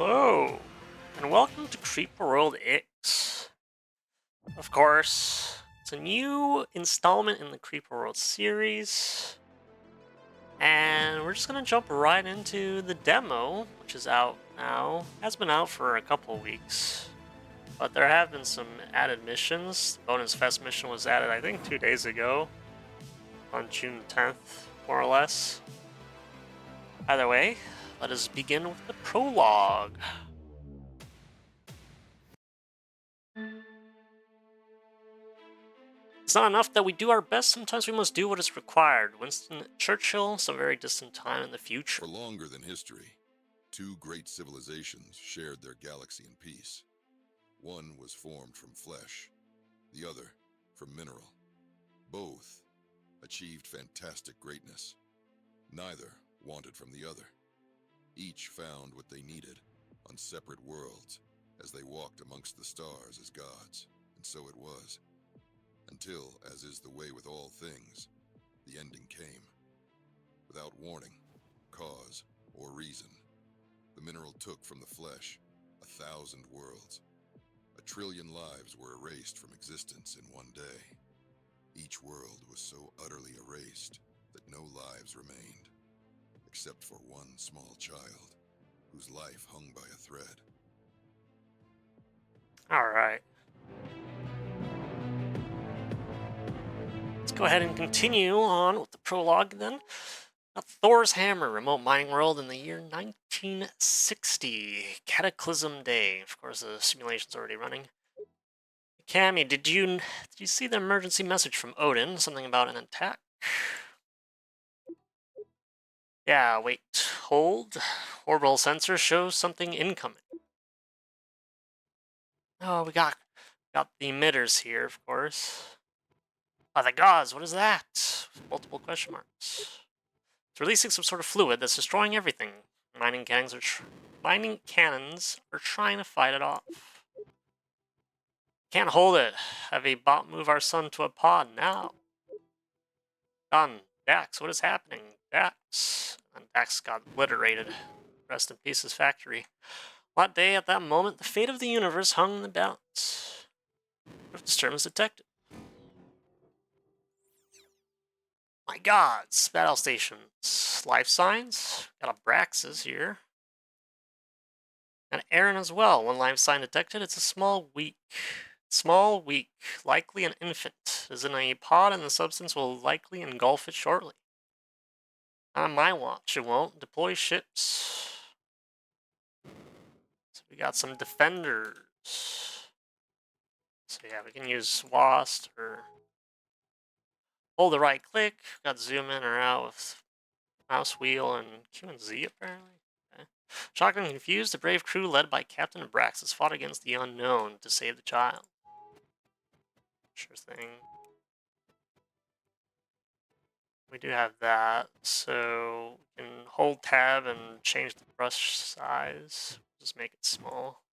Hello, and welcome to World IXE. Of course, it's a new installment in the Creeper World series, and we're just gonna jump right into the demo, which is out now. Has been out for a couple of weeks, but there have been some added missions. The Bonus Fest mission was added, I think, 2 days ago, on June 10th, more or less. Either way, let us begin with the prologue. It's not enough that we do our best, sometimes we must do what is required. Winston Churchill, some very distant time in the future. For longer than history, two great civilizations shared their galaxy in peace. One was formed from flesh, the other from mineral. Both achieved fantastic greatness. Neither wanted from the other. Each found what they needed on separate worlds as they walked amongst the stars as gods, and so it was. Until, as is the way with all things, the ending came. Without warning, cause, or reason, the mineral took from the flesh 1,000 worlds. 1 trillion lives were erased from existence in one day. Each world was so utterly erased that no lives remained, except for one small child, whose life hung by a thread. Alright. Let's go ahead and continue on with the prologue then. Thor's Hammer, remote mining world in the year 1960. Cataclysm Day. Of course, the simulation's already running. Cammy, did you see the emergency message from Odin? Something about an attack? Yeah, wait, hold. Orbital sensor shows something incoming. Oh, we got the emitters here, of course. Oh, the gods, what is that? Multiple question marks. It's releasing some sort of fluid that's destroying everything. Mining cannons are trying to fight it off. Can't hold it. Have a bot move our son to a pod now. Done. Dax, what is happening? Dax. And Dax got obliterated. Rest in peace, his factory. That day, at that moment, the fate of the universe hung in the balance. If disturbance detected. My gods, battle stations. Life signs. Got a Braxis here. And Aaron as well. One life sign detected. It's a small, weak, likely an infant. Is in a pod and the substance will likely engulf it shortly. On my watch, it won't. Deploy ships. So we got some defenders. So yeah, we can use WASP or hold the right click. Got zoom in or out with mouse wheel and Q and Z apparently. Okay. Shocked and confused, the brave crew led by Captain Abraxas fought against the unknown to save the child. Sure thing. We do have that, so we can hold tab and change the brush size. Just make it small.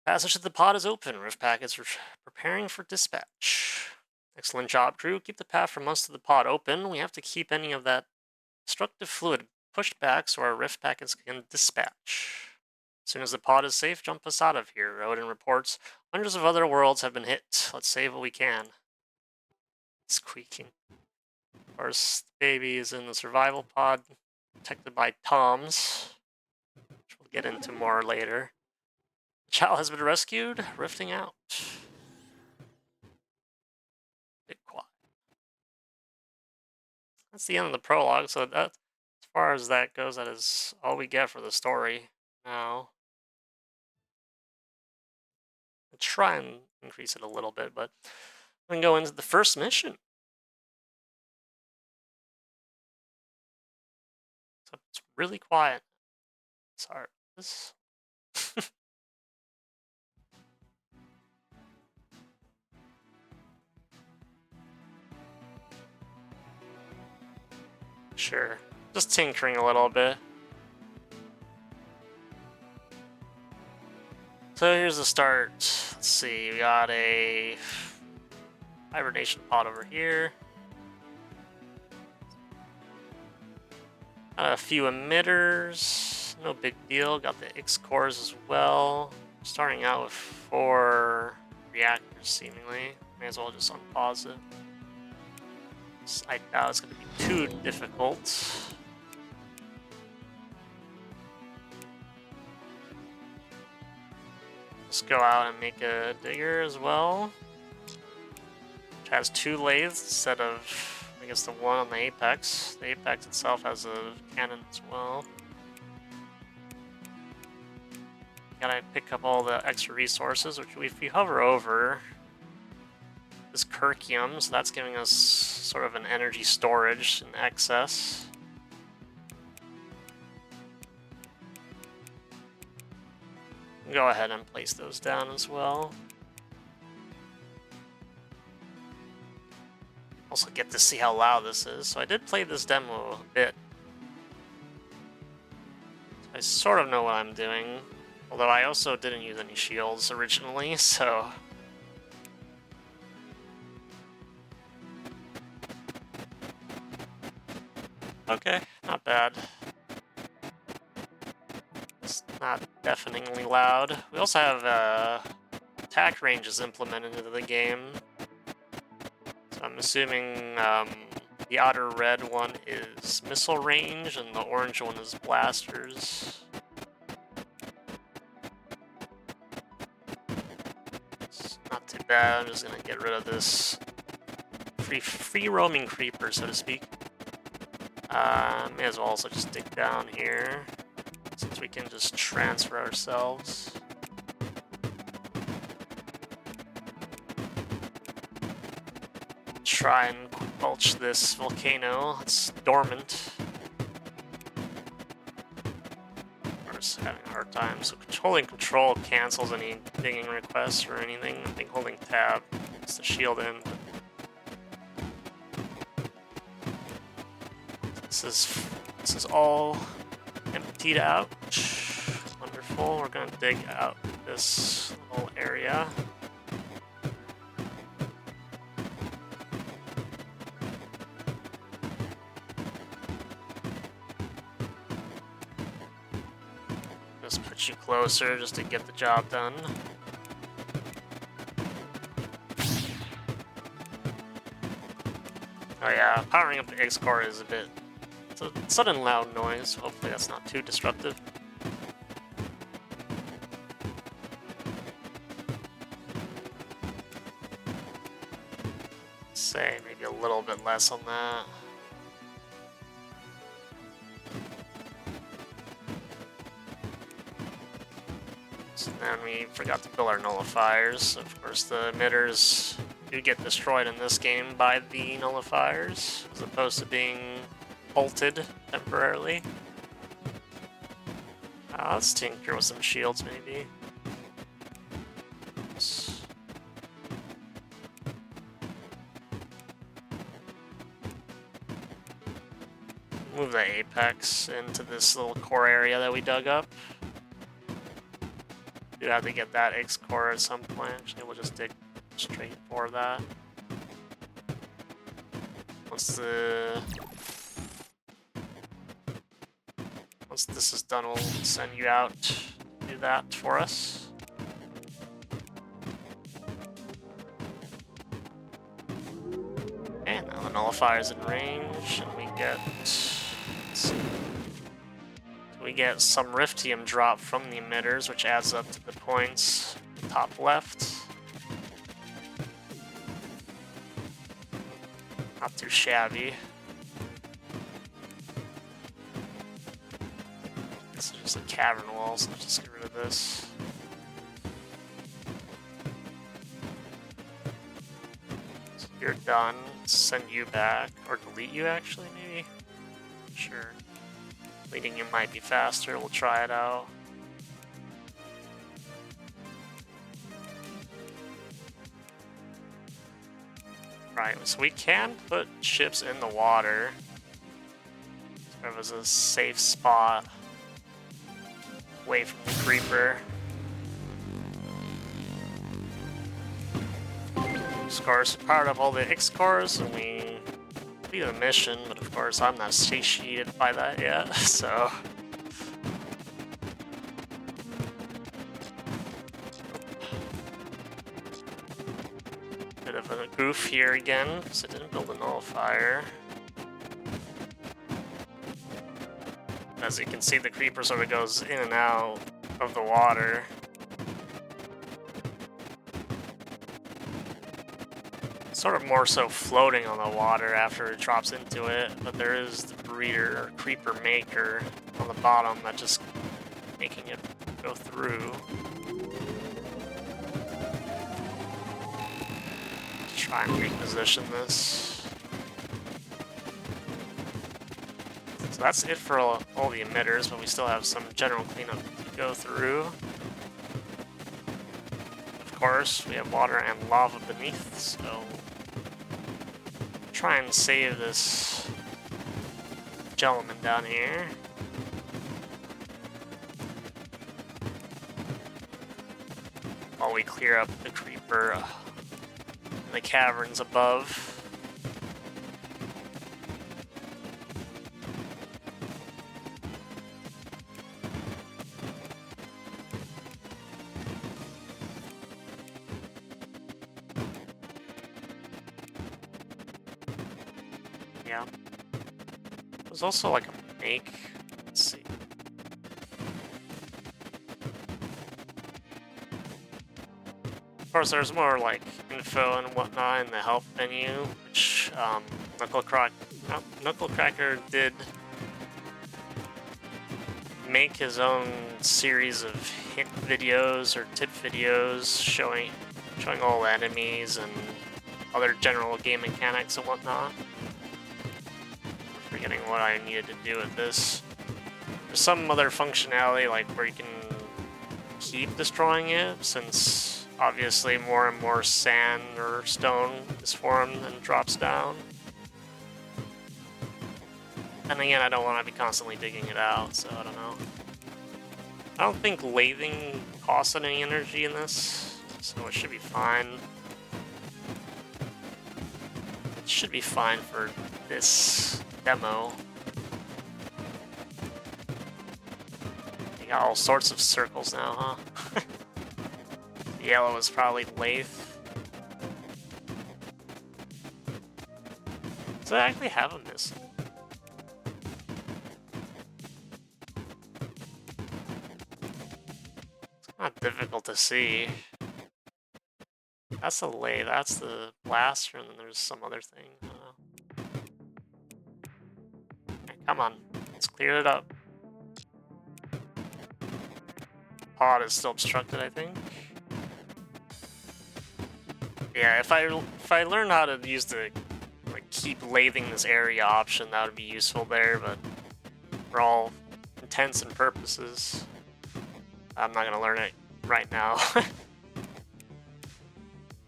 Passage to the pod is open. Rift packets preparing for dispatch. Excellent job, crew. Keep the path from us to the pod open. We have to keep any of that destructive fluid pushed back so our rift packets can dispatch. As soon as the pod is safe, jump us out of here. Odin reports hundreds of other worlds have been hit. Let's save what we can. Squeaking. Of course, the baby is in the survival pod, protected by Toms, which we'll get into more later. The child has been rescued, rifting out. Bit quiet. That's the end of the prologue, so that, as far as that goes, that is all we get for the story now. I'll try and increase it a little bit, but we can go into the first mission. So it's really quiet. Sorry about this. Sure. Just tinkering a little bit. So here's the start. Let's see, we got a hibernation pod over here. Got a few emitters, no big deal. Got the IXE cores as well. Starting out with 4 reactors, seemingly. May as well just unpause it. I doubt it's going to be too difficult. Let's go out and make a digger as well. Which has 2 lathes instead of, I guess, the one on the apex. The apex itself has a cannon as well. Gotta pick up all the extra resources, which if we hover over this Kirkium, so that's giving us sort of an energy storage in excess. Go ahead and place those down as well. Also get to see how loud this is. So I did play this demo a bit. So I sort of know what I'm doing. Although I also didn't use any shields originally, so... Okay, not bad. It's not deafeningly loud. We also have attack ranges implemented into the game. So I'm assuming the outer red one is missile range and the orange one is blasters. It's not too bad. I'm just gonna get rid of this free roaming creeper, so to speak. May as well also just dig down here, since we can just transfer ourselves. Try and belch this volcano. It's dormant. We're just having a hard time. So holding control cancels any digging requests or anything. I think holding tab puts the shield in. This is all emptied out. Wonderful. We're gonna dig out this little area. Just put you closer just to get the job done. Oh yeah, powering up the IXE core is a bit... It's a sudden loud noise. Hopefully that's not too disruptive. Say maybe a little bit less on that. So then we forgot to build our nullifiers. Of course, the emitters do get destroyed in this game by the nullifiers, as opposed to being halted temporarily. Let's tinker with some shields, maybe. Move the apex into this little core area that we dug up. Do have to get that IXE core at some point. Actually, we'll just dig straight for that. Once this is done, we'll send you out to do that for us. Okay, now the nullifier's in range, and we get some riftium drop from the emitters, which adds up to the points top left. Not too shabby. This is just a cavern wall, so let's just get rid of this. So you're done. Send you back, or delete you actually, maybe? Sure. Deleting you might be faster, we'll try it out. Right, so we can put ships in the water. There was a safe spot away from the creeper. Scars powered up all the IXE cores, and we complete a mission, but of course I'm not satiated by that yet, so... Bit of a goof here again, because I didn't build a nullifier. As you can see, the creeper sort of goes in and out of the water. Sort of more so floating on the water after it drops into it, but there is the breeder or creeper maker on the bottom that just making it go through. Let's try and reposition this. So that's it for all the emitters, but we still have some general cleanup to go through. Of course, we have water and lava beneath, so try and save this gentleman down here. While we clear up the creeper in the caverns above. Yeah. There's also like a make. Let's see. Of course, there's more like info and whatnot in the help menu, which Knucklecracker did make his own series of hint videos or tip videos showing all the enemies and other general game mechanics and whatnot. Forgetting what I needed to do with this. There's some other functionality like where you can keep destroying it, since obviously more and more sand or stone is formed and drops down. And again, I don't want to be constantly digging it out, so I don't know. I don't think lathing costs any energy in this, so it should be fine. It should be fine for this demo. You got all sorts of circles now, huh? The yellow is probably lathe. Does it actually have a miss? It's kind of difficult to see. That's the lathe, that's the blaster, and then there's some other thing. I don't know. Come on, let's clear it up. Pod is still obstructed, I think. Yeah, if I learn how to use the like keep lathing this area option, that would be useful there. But for all intents and purposes, I'm not gonna learn it right now.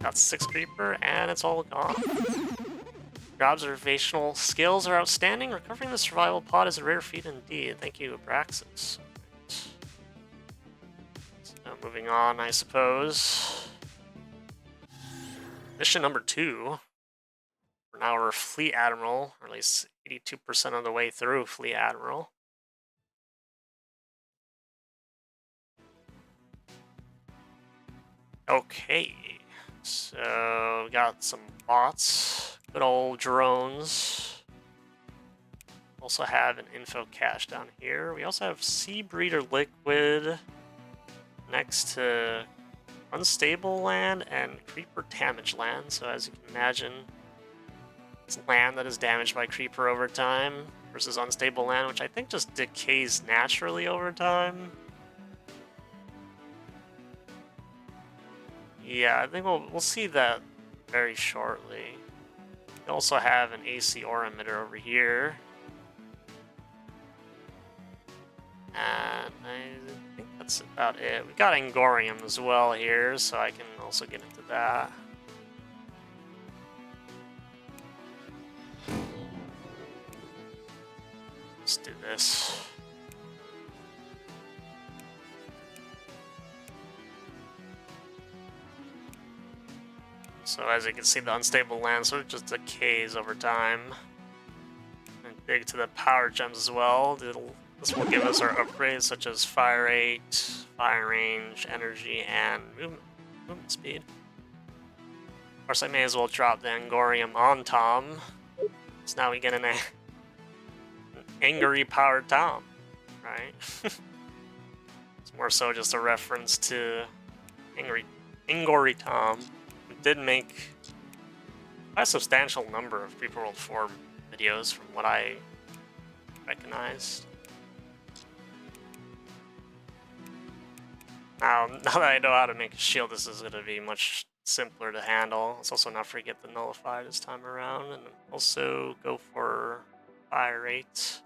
Got 6 creeper, and it's all gone. Your observational skills are outstanding. Recovering the survival pod is a rare feat indeed. Thank you, Abraxas. So moving on, I suppose. Mission number 2. We're now our Fleet Admiral, or at least 82% of the way through Fleet Admiral. Okay, so we got some bots. Good old drones. Also have an info cache down here. We also have Sea Breeder Liquid next to Unstable Land and Creeper Damage Land. So as you can imagine, it's land that is damaged by Creeper over time versus Unstable Land, which I think just decays naturally over time. Yeah, I think we'll see that very shortly. We also have an AC ore emitter over here. And I think that's about it. We got Angorium as well here, so I can also get into that. Let's do this. So as you can see, the unstable land sort of just decays over time. And dig to the power gems as well. This will give us our upgrades such as fire rate, fire range, energy, and movement speed. Of course, I may as well drop the Angorium on Tom. So now we get an angry powered Tom, right? It's more so just a reference to Angry Tom, who did make a substantial number of Pre World 4 videos from what I recognized. Now that I know how to make a shield, this is going to be much simpler to handle. Let's also not forget the Nullify this time around, and also go for fire rate.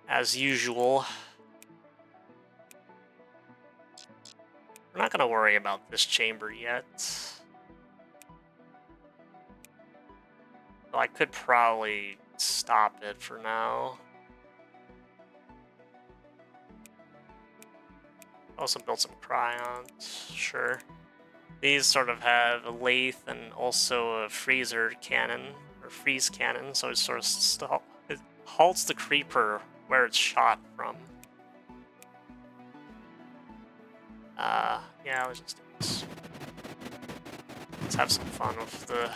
As usual. We're not going to worry about this chamber yet. So I could probably stop it for now. Also build some Cryons, sure. These sort of have a lathe and also a freezer cannon, or freeze cannon, so it sort of it halts the creeper where it's shot from. Yeah, let's just do this. Let's have some fun with the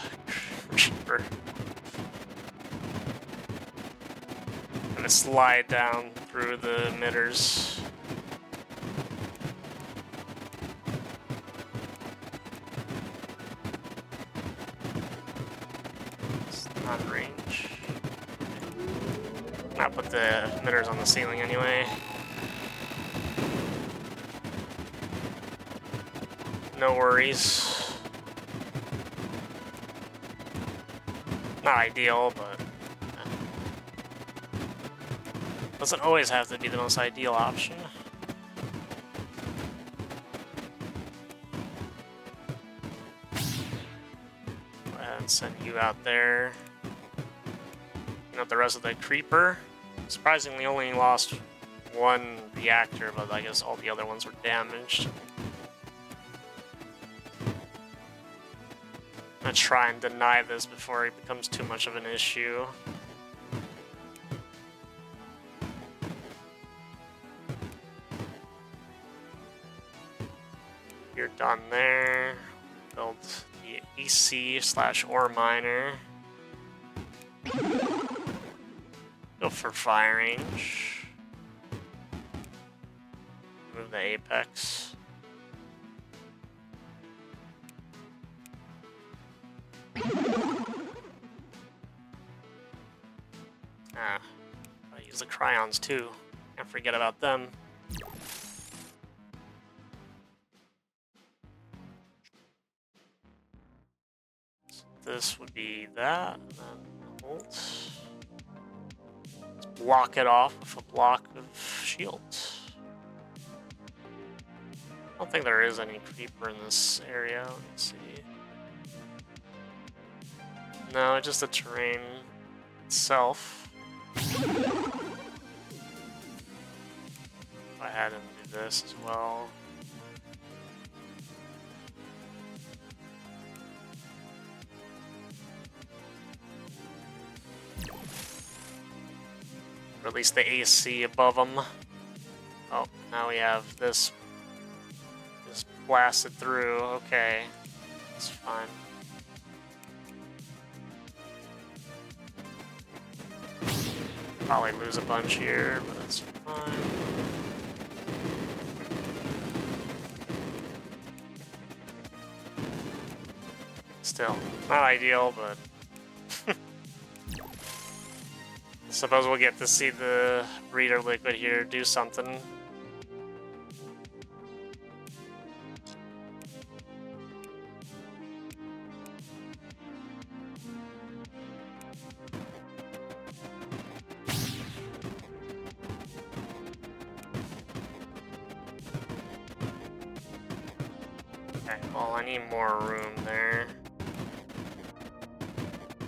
creeper. I'm gonna slide down through the emitters. It's not range. I'll put the emitters on the ceiling anyway. No worries. Not ideal, but doesn't always have to be the most ideal option. Go ahead and send you out there. You know, the rest of the creeper. Surprisingly, only lost one reactor, but I guess all the other ones were damaged. I'm gonna try and deny this before it becomes too much of an issue. You're done there. Build the EC/ore miner. Go for fire range. Move the apex. I use the Cryons too. Can't forget about them. So this would be that, and then hold. Let's block it off with a block of shield. I don't think there is any creeper in this area. Let's see. No, just the terrain itself. Go ahead and do this as well. Release the AC above them. Oh, now we have this just blasted through. Okay, that's fine. Probably lose a bunch here, but that's fine. Still, not ideal, but I suppose we'll get to see the breeder liquid here do something. Okay, well, I need more room there.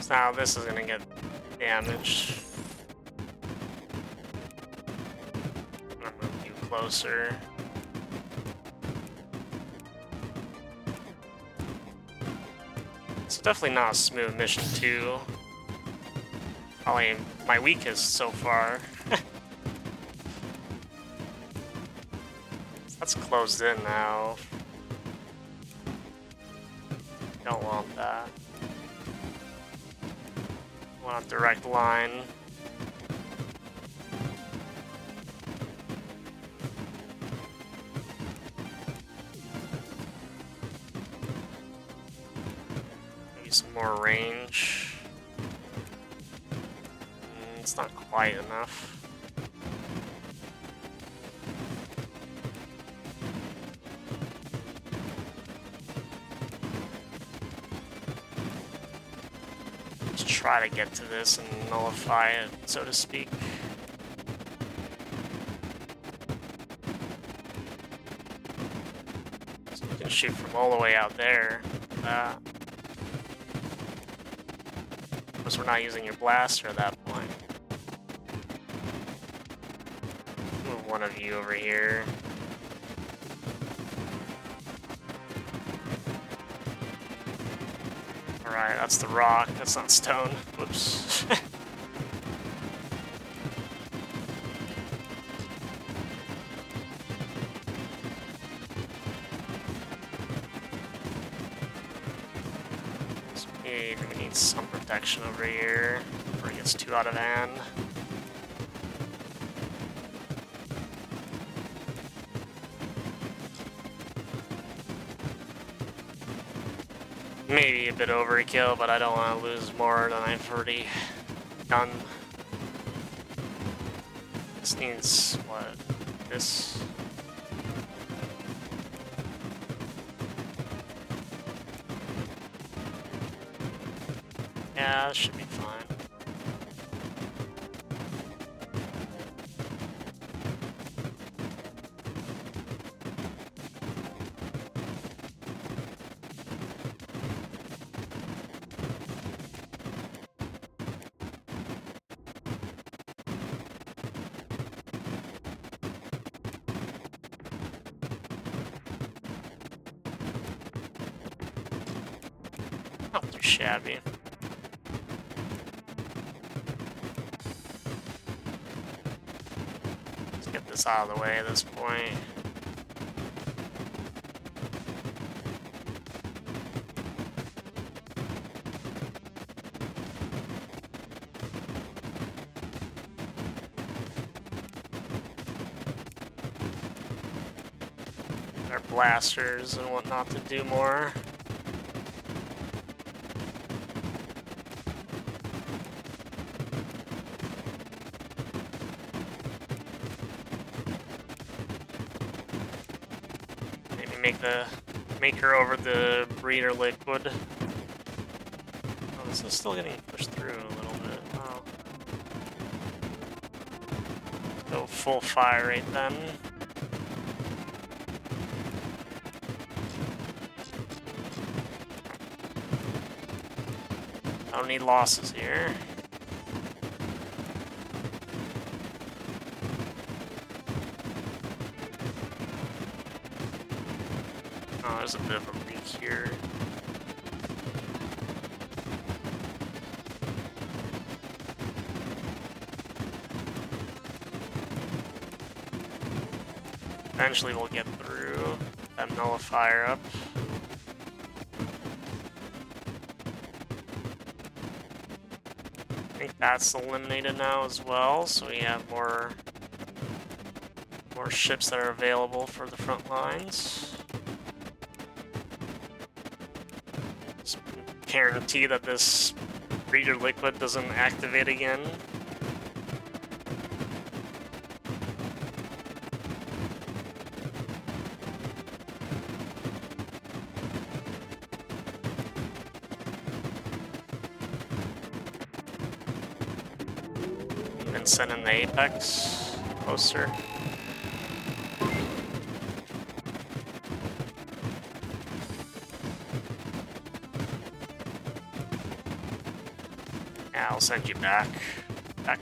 So now this is gonna get damaged. I'm gonna move you closer. It's definitely not a smooth mission 2. Probably my weakest so far. That's closed in now. Don't want that. Want a direct line. Maybe some more range. It's not quite enough. Let's try to get to this and nullify it, so to speak. So you can shoot from all the way out there. Of course, we're not using your blaster at that point. Move one of you over here. Alright, that's the rock, that's not stone. Whoops. So we need some protection over here before it gets too out of hand. Maybe a bit overkill, but I don't want to lose more than I've already done. This needs, what, this? Yeah, this should be fine. Not too shabby. Let's get this out of the way at this point. Our blasters and whatnot to do more. Make her over the breeder liquid. Oh, this is still getting pushed through a little bit. Oh. Go full fire rate then. I don't need losses here. Oh, there's a bit of a leak here. Eventually we'll get through that nullifier up. I think that's eliminated now as well, so we have more ships that are available for the front lines. Guarantee that this breeder liquid doesn't activate again. Even sending the apex closer. I'll send you back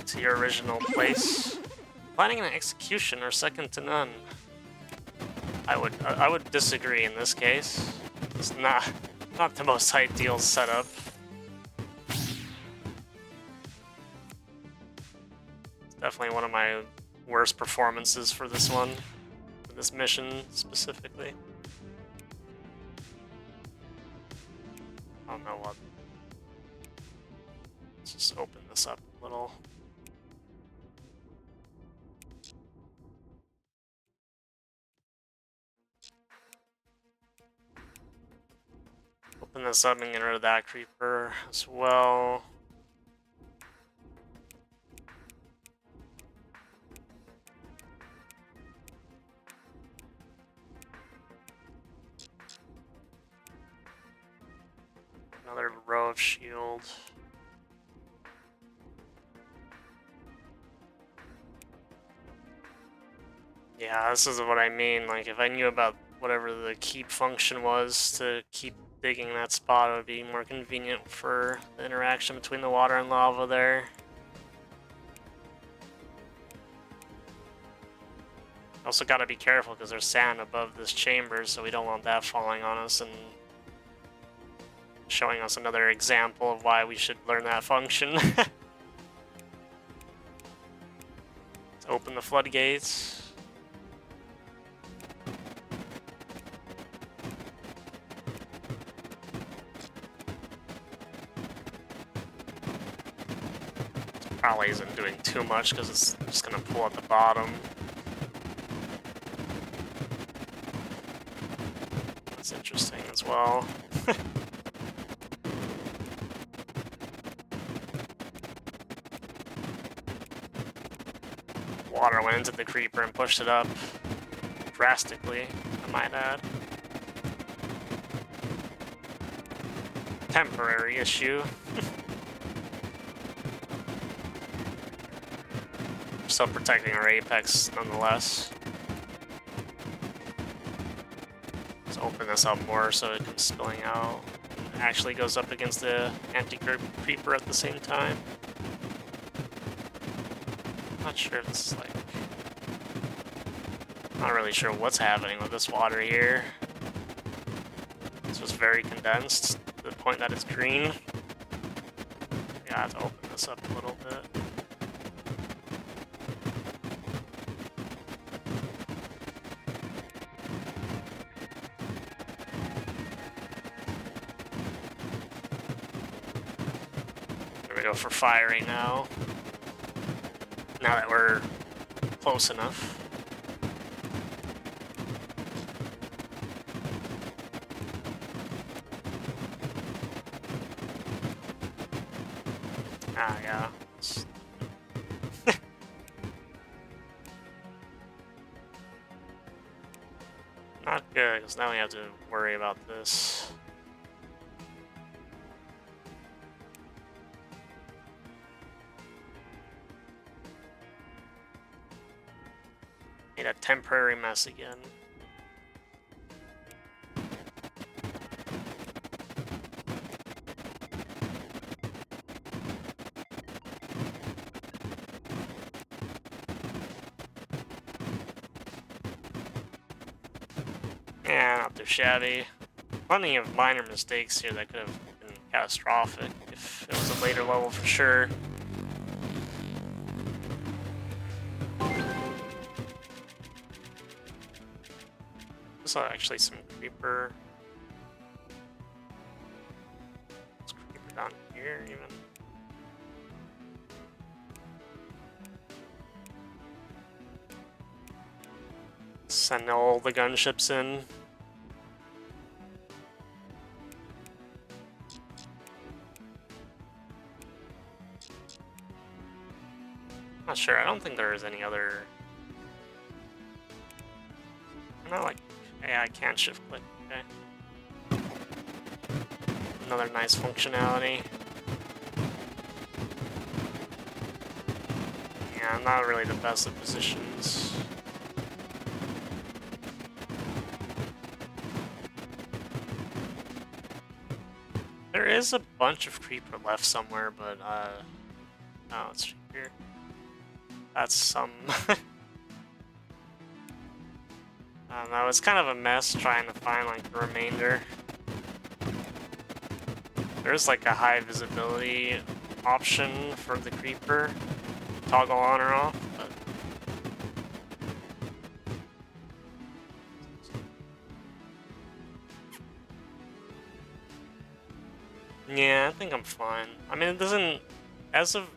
to your original place. Planning and execution are second to none. I would disagree in this case. It's not the most ideal setup. Definitely one of my worst performances for this one, for this mission specifically. I don't know what. Let's just open this up a little. Open this up and get rid of that creeper as well. Another row of shield. Yeah, this is what I mean. Like, if I knew about whatever the keep function was to keep digging that spot, it would be more convenient for the interaction between the water and lava there. Also gotta be careful because there's sand above this chamber, so we don't want that falling on us and showing us another example of why we should learn that function. Let's open the floodgates. Probably isn't doing too much because it's just gonna pull at the bottom. That's interesting as well. Water went into the creeper and pushed it up drastically, I might add. Temporary issue. Still protecting our apex nonetheless. Let's open this up more so it comes spilling out. It actually goes up against the anti-creeper at the same time. Not sure if this is like... Not really sure what's happening with this water here. This was very condensed to the point that it's green. Yeah, I have to open this up a little bit. There we go for firing now. Now that we're close enough. Ah, yeah. Not good, because now we have to worry about this. Made a temporary mess again. Yeah, not too shabby. Plenty of minor mistakes here that could have been catastrophic if it was a later level for sure. There's actually some creeper. There's creeper down here even. Send all the gunships in. Not sure. I don't think there is any other. Not like. Yeah, I can shift click. Okay. Another nice functionality. Yeah, not really the best of positions. There is a bunch of creeper left somewhere, but no, it's here. That's some. I don't know, it's kind of a mess trying to find like the remainder. There's like a high visibility option for the creeper, toggle on or off, but yeah, I think I'm fine. I mean, it doesn't, as of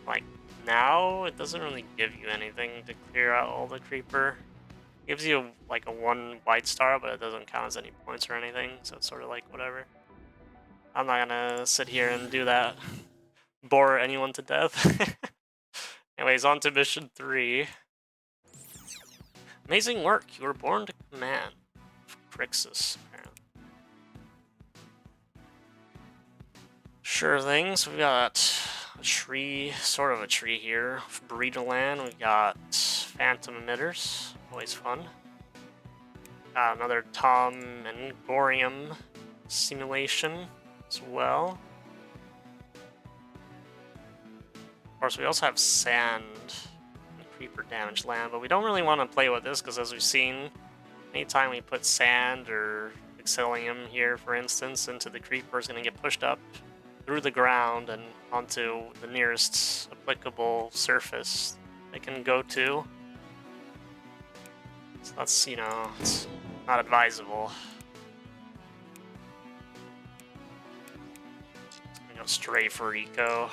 like now, it doesn't really give you anything to clear out all the creeper. It gives you like a 1 white star, but it doesn't count as any points or anything, so it's sort of like whatever. I'm not gonna sit here and do that. Bore anyone to death. Anyways, on to mission 3. Amazing work, you were born to command. Crixus, apparently. Sure things, we got a tree, sort of a tree here. Burrito Land, we got phantom emitters, always fun. Got another Tom and Gorium simulation as well. Of course, we also have sand and creeper damage land, but we don't really want to play with this because, as we've seen, anytime we put sand or exilium here, for instance, into the creeper, is going to get pushed up through the ground and onto the nearest applicable surface it can go to. So that's, you know, it's not advisable. It's going to go straight for eco.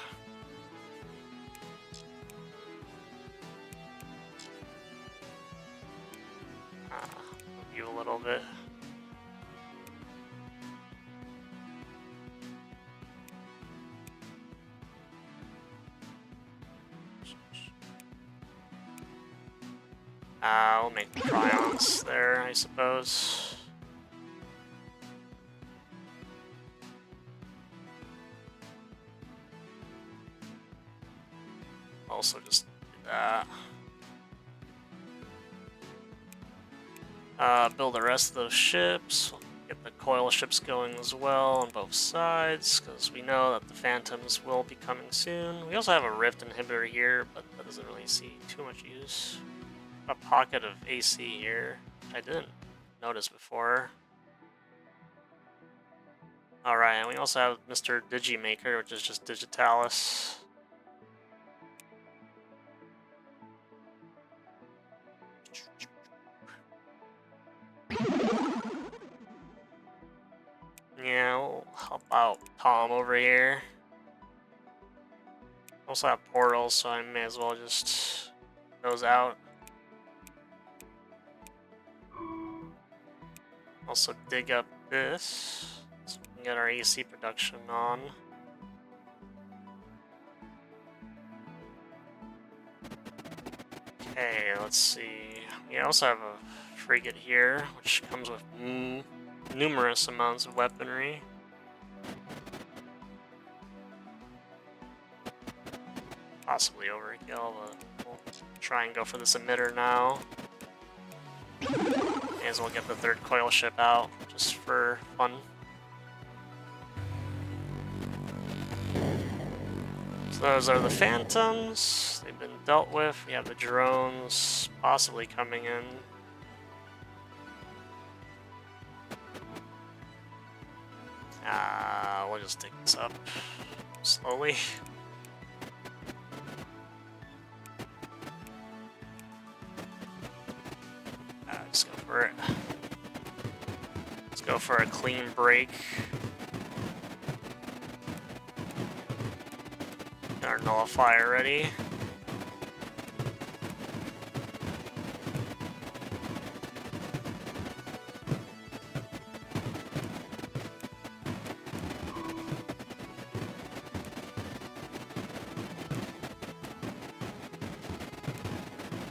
You a little bit. We'll make the Prions there, I suppose. Also just do that. Build the rest of those ships. We'll get the coil ships going as well on both sides, because we know that the Phantoms will be coming soon. We also have a Rift inhibitor here, but that doesn't really see too much use. A pocket of AC here, which I didn't notice before. Alright, and we also have Mr. Digimaker, which is just Digitalis. Yeah, we'll help out Tom over here. Also have portals, so I may as well just those out. Also dig up this, so we can get our AC production on. Okay, let's see. We also have a frigate here, which comes with numerous amounts of weaponry. Possibly overkill, but we'll try and go for this emitter now. May as well get the third coil ship out, just for fun. So those are the Phantoms. They've been dealt with. We have the drones possibly coming in. We'll just take this up slowly. Just go for it. Let's go for a clean break. Get our nullifier ready.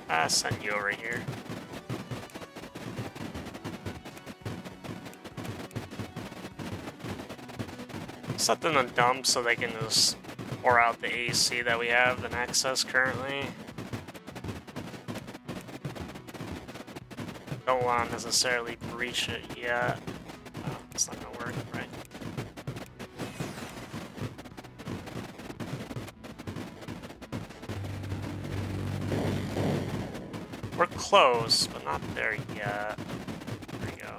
I'll send you over here. Set them to dump so they can just pour out the AC that we have in excess currently. Don't want to necessarily breach it yet. Oh, it's not gonna work, right? We're close, but not there yet. There we go.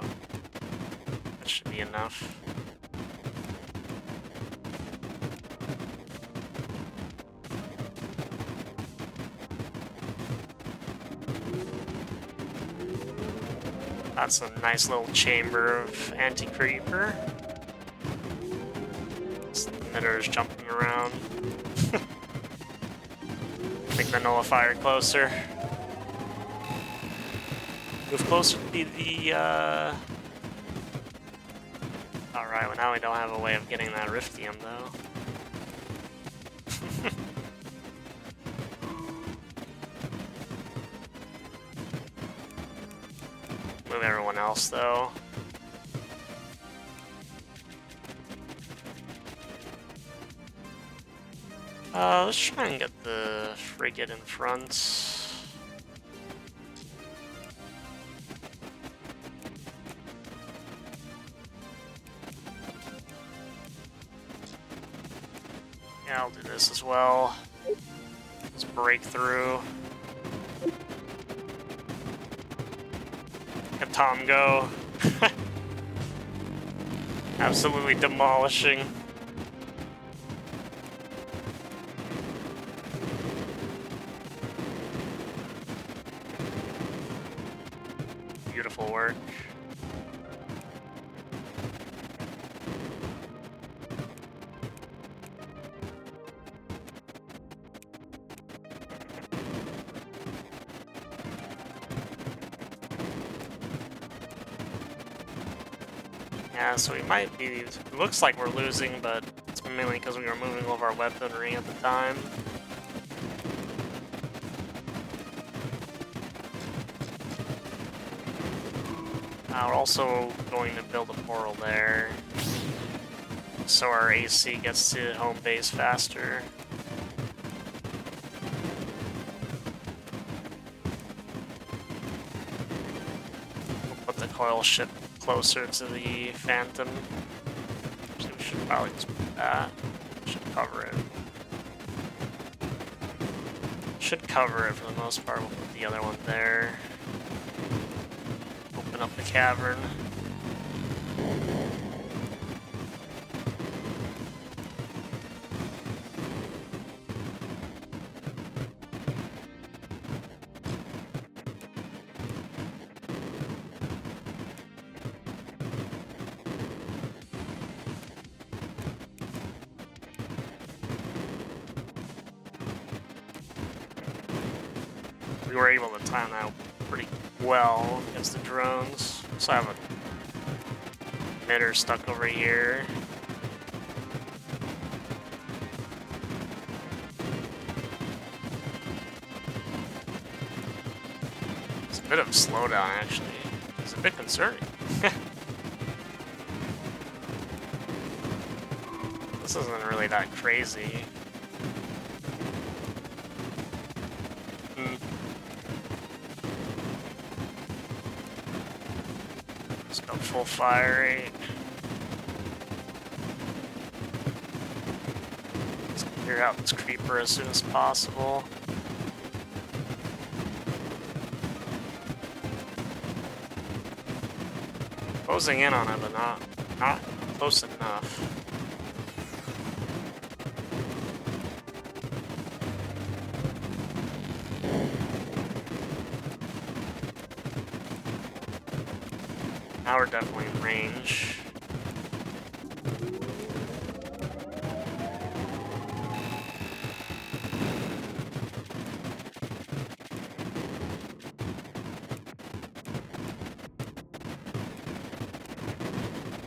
That should be enough. That's a nice little chamber of anti-creeper. Emitters jumping around. Make the nullifier closer. Move closer to the Alright, well now we don't have a way of getting that Riftium though. Move everyone else though. Let's try and get the frigate in front. Yeah, I'll do this as well. Let's break through. Get Tom go. Absolutely demolishing. Beautiful work. Yeah, so we might be... It looks like we're losing, but it's mainly because we were moving over our weaponry at the time. We're also going to build a portal there, so our AC gets to home base faster. We'll put the coil ship closer to the Phantom. So we should probably just put that. Should cover it. Should cover it for the most part. We'll put the other one there. Open up the cavern. We were able to time that pretty well against the drones. So I have a emitter stuck over here. It's a bit of a slowdown actually. It's a bit concerning. This isn't really that crazy. Just go full fire rate. Let's clear out this creeper as soon as possible. Closing in on it, but not close enough. Now we're definitely in range.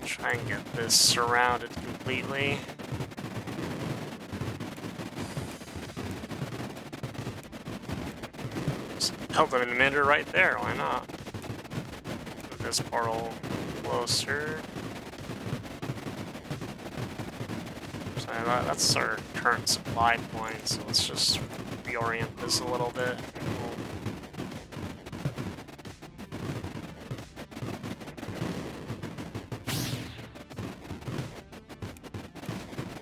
Try and get this surrounded completely. Just held an emitter right there, why not? This portal closer. So that's our current supply point, so let's just reorient this a little bit.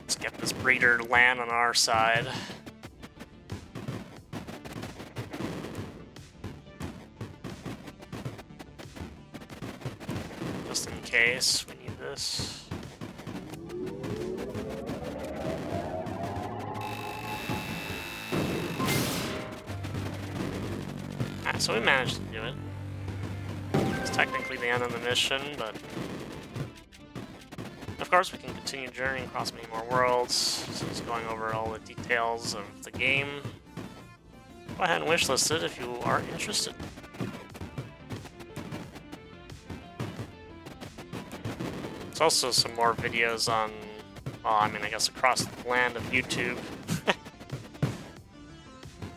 Let's get this breeder land on our side. Just in case we need this. Alright, so we managed to do it. Let's technically the end of the mission, but of course we can continue journeying across many more worlds. So just going over all the details of the game. Go ahead and wishlist it if you are interested. There's also some more videos on, well, I mean, I guess across the land of YouTube.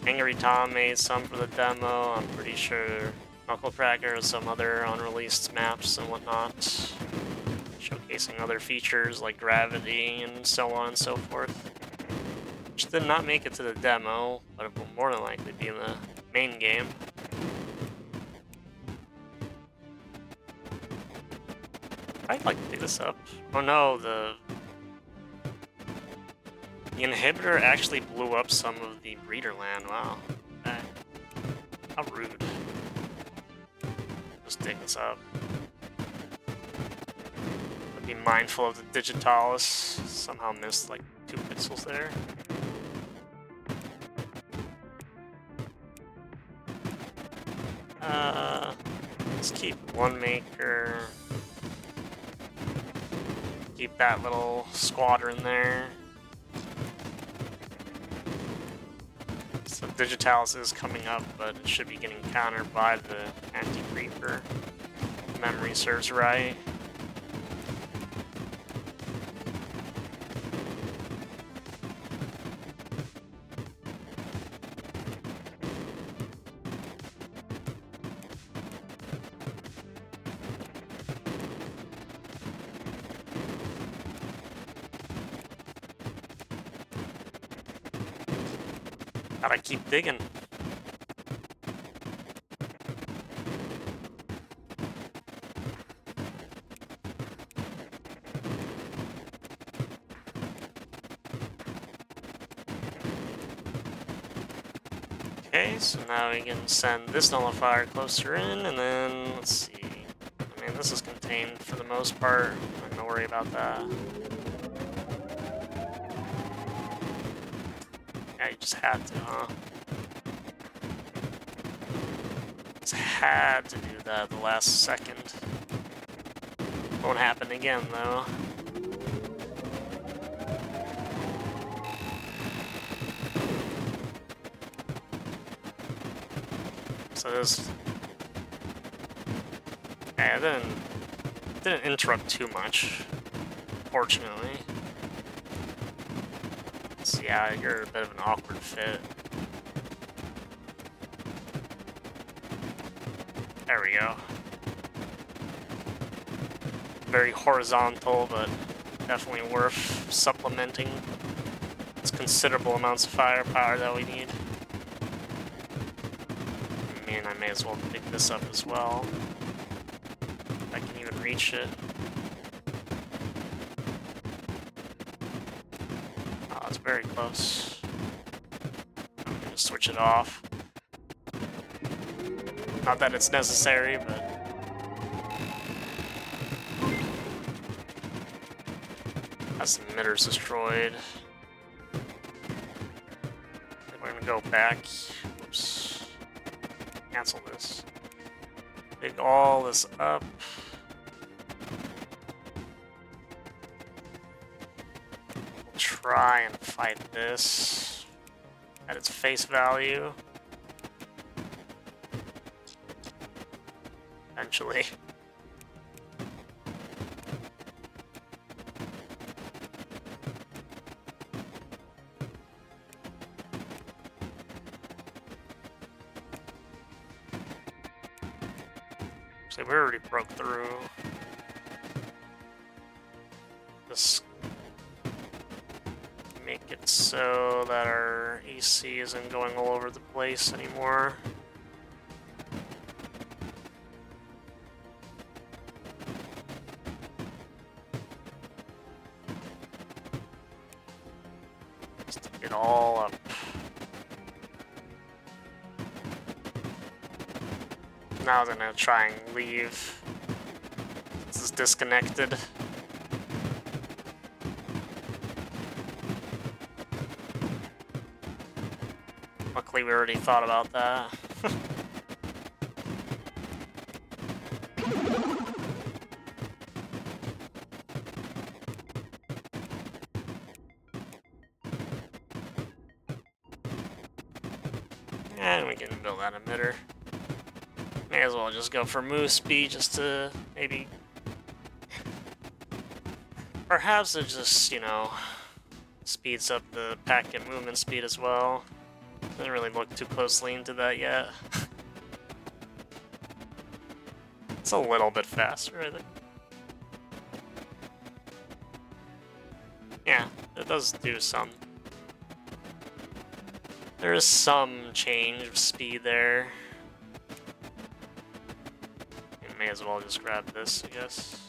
Angry Tom made some for the demo. I'm pretty sure Knucklecracker has some other unreleased maps and whatnot, showcasing other features like gravity and so on and so forth. Which did not make it to the demo, but it will more than likely be in the main game. I'd like to pick this up. Oh no, the inhibitor actually blew up some of the breeder land. Wow. Okay. How rude. Just dig this up. Be mindful of the digitalis. Somehow missed like 2 pixels there. Let's keep one maker. Keep that little squadron there. So digitalis is coming up, but it should be getting countered by the anti-creeper. If memory serves right. Gotta keep digging. Okay, so now we can send this nullifier closer in, and then, let's see. I mean, this is contained for the most part. I'm not gonna worry about that. Yeah, you just had to, huh? Just had to do that at the last second. Won't happen again, though. So this... Yeah, it didn't interrupt too much, fortunately. So yeah, you're a bit of an awkward fit. There we go. Very horizontal, but definitely worth supplementing. It's considerable amounts of firepower that we need. I mean, I may as well pick this up as well. If I can even reach it. Oh, it's very close. I'm gonna switch it off. Not that it's necessary, but... That's the emitters destroyed. Then we're gonna go back. Oops. Cancel this. Dig all this up. We'll try and fight this at its face value. Eventually. So we already broke through. Just make it so that our AC isn't going all over the place anymore. Just to get all up. Now I'm gonna try and leave. This is disconnected. Luckily we already thought about that. And we can build that emitter. May as well just go for move speed just to maybe... Perhaps it just, you know, speeds up the packet movement speed as well. Didn't really look too closely into that yet. It's a little bit faster, I think. Yeah, it does do some. There is some change of speed there. You may as well just grab this, I guess.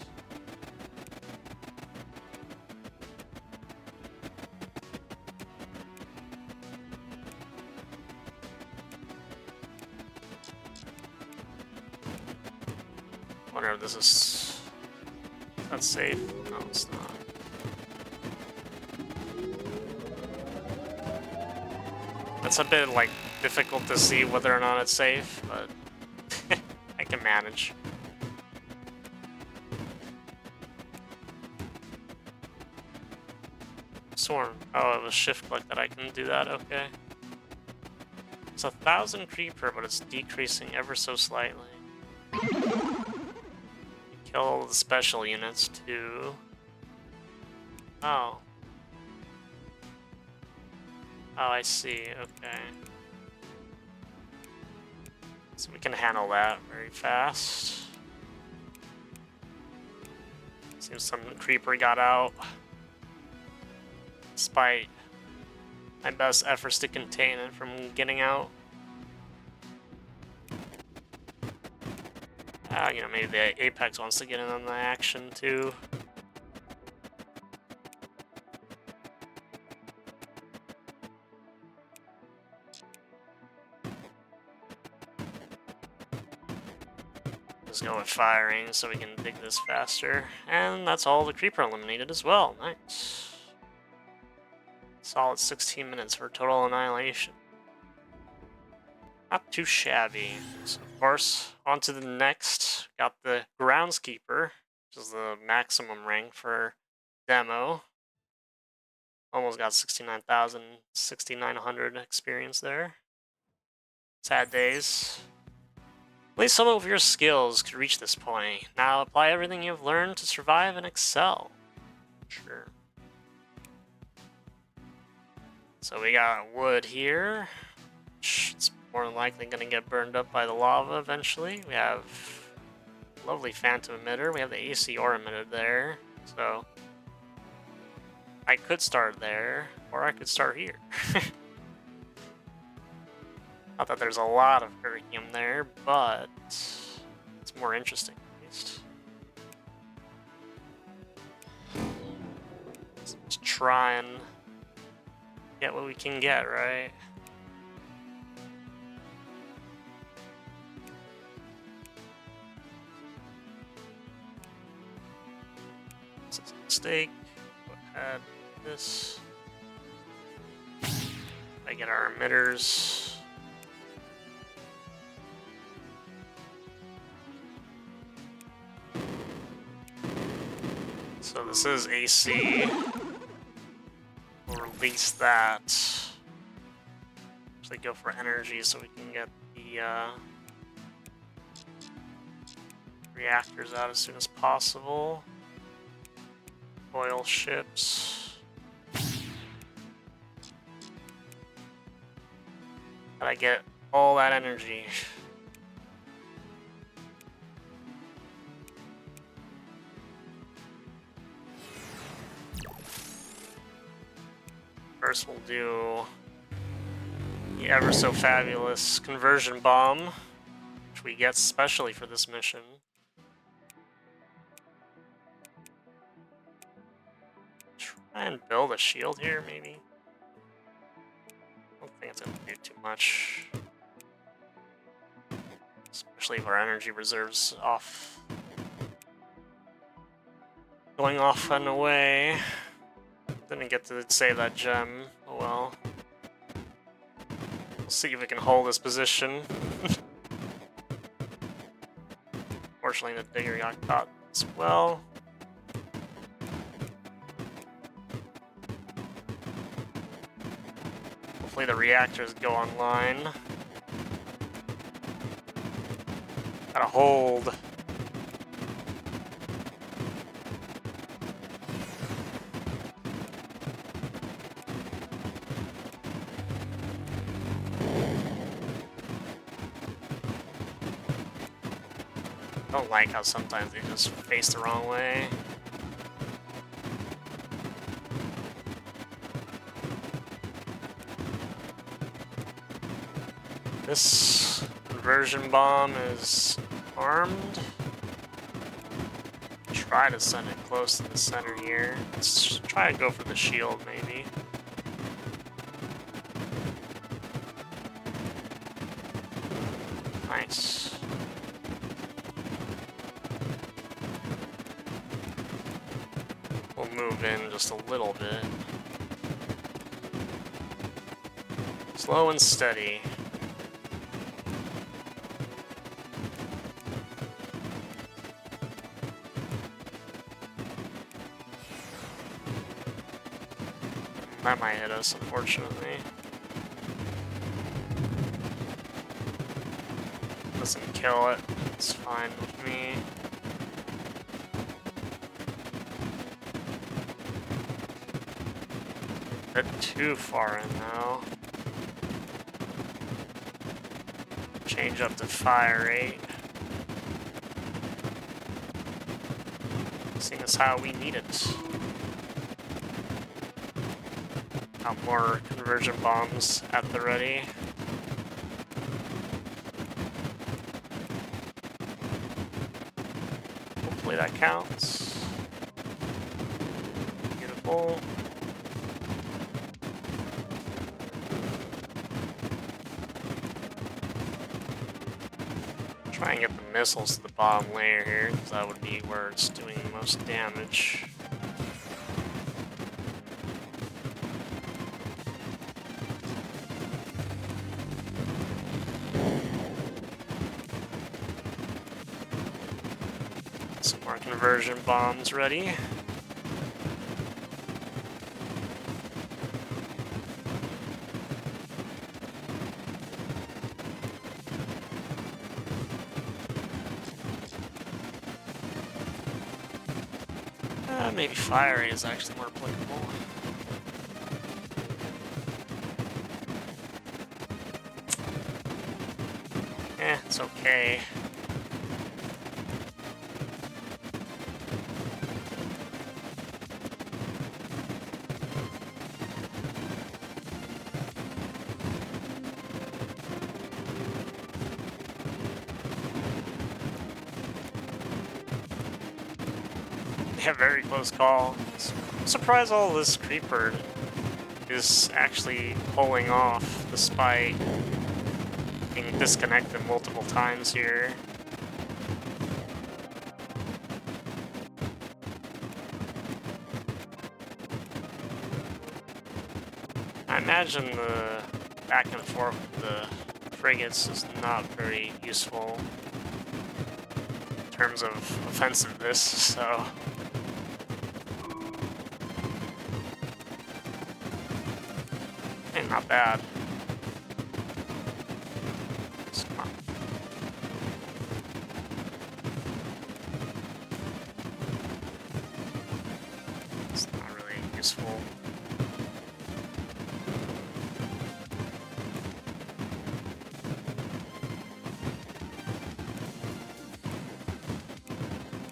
Wonder if this is... That's safe? No, it's not. It's a bit, like, difficult to see whether or not it's safe, but I can manage. Sworn. Oh, it was shift click that I can do that, okay. It's 1,000 creeper, but it's decreasing ever so slightly. Kill the special units too. Oh. Oh, I see, okay. So we can handle that very fast. Seems some creeper got out. Despite my best efforts to contain it from getting out. You know, maybe the Apex wants to get in on the action too. Just go with firing so we can dig this faster. And that's all the creeper eliminated as well. Nice. Solid 16 minutes for total annihilation. Not too shabby. So, of course, on to the next. Got the Groundskeeper, which is the maximum rank for demo. Almost got 69,000, 6,900 experience there. Sad days. At least some of your skills could reach this point. Now apply everything you've learned to survive and excel. Sure. So we got wood here. It's more than likely going to get burned up by the lava eventually. We have lovely phantom emitter. We have the AC ore emitter there. So I could start there, or I could start here. Not that there's a lot of beryllium there, but it's more interesting at least. Let's try and get what we can get, right? This is a mistake. Go ahead with this. I get our emitters. So this is AC. We'll release that. Actually go for energy so we can get the reactors out as soon as possible. Oil ships. Gotta get all that energy. First we'll do the ever so fabulous conversion bomb, which we get specially for this mission. Try and build a shield here, maybe. I don't think it's gonna do too much. Especially if our energy reserves off. Going off and away. Didn't get to save that gem. Oh well. We'll see if we can hold this position. Fortunately, the digger got caught as well. Hopefully the reactors go online. Gotta hold. Don't like how sometimes they just face the wrong way. This conversion bomb is armed. Try to send it close to the center here. Let's try and go for the shield, maybe. Nice. We'll move in just a little bit. Slow and steady. That might hit us, unfortunately. Doesn't kill it. It's fine with me. Bit too far in now. Change up to fire rate. Seeing as how we need it. Got more conversion bombs at the ready. Hopefully that counts. Beautiful. Try and get the missiles to the bottom layer here, because that would be where it's doing the most damage. Some more conversion bombs ready. Maybe fire rate is actually more applicable. It's okay. Yeah, very close call. I'm surprised all this creeper is actually pulling off despite being disconnected multiple times here. I imagine the back and forth with the frigates is not very useful in terms of offensiveness, so... Not bad. It's not really useful.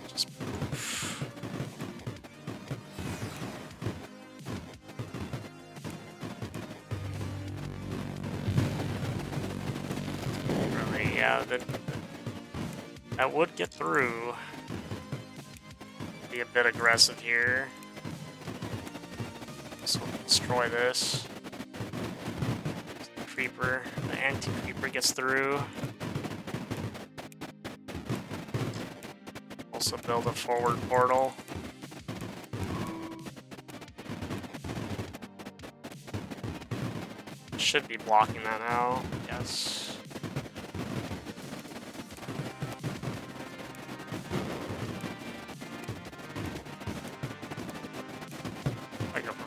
Just move. Yeah, that would get through. Be a bit aggressive here. So we'll destroy this. The creeper, the anti-creeper gets through. Also build a forward portal. Should be blocking that now, yes.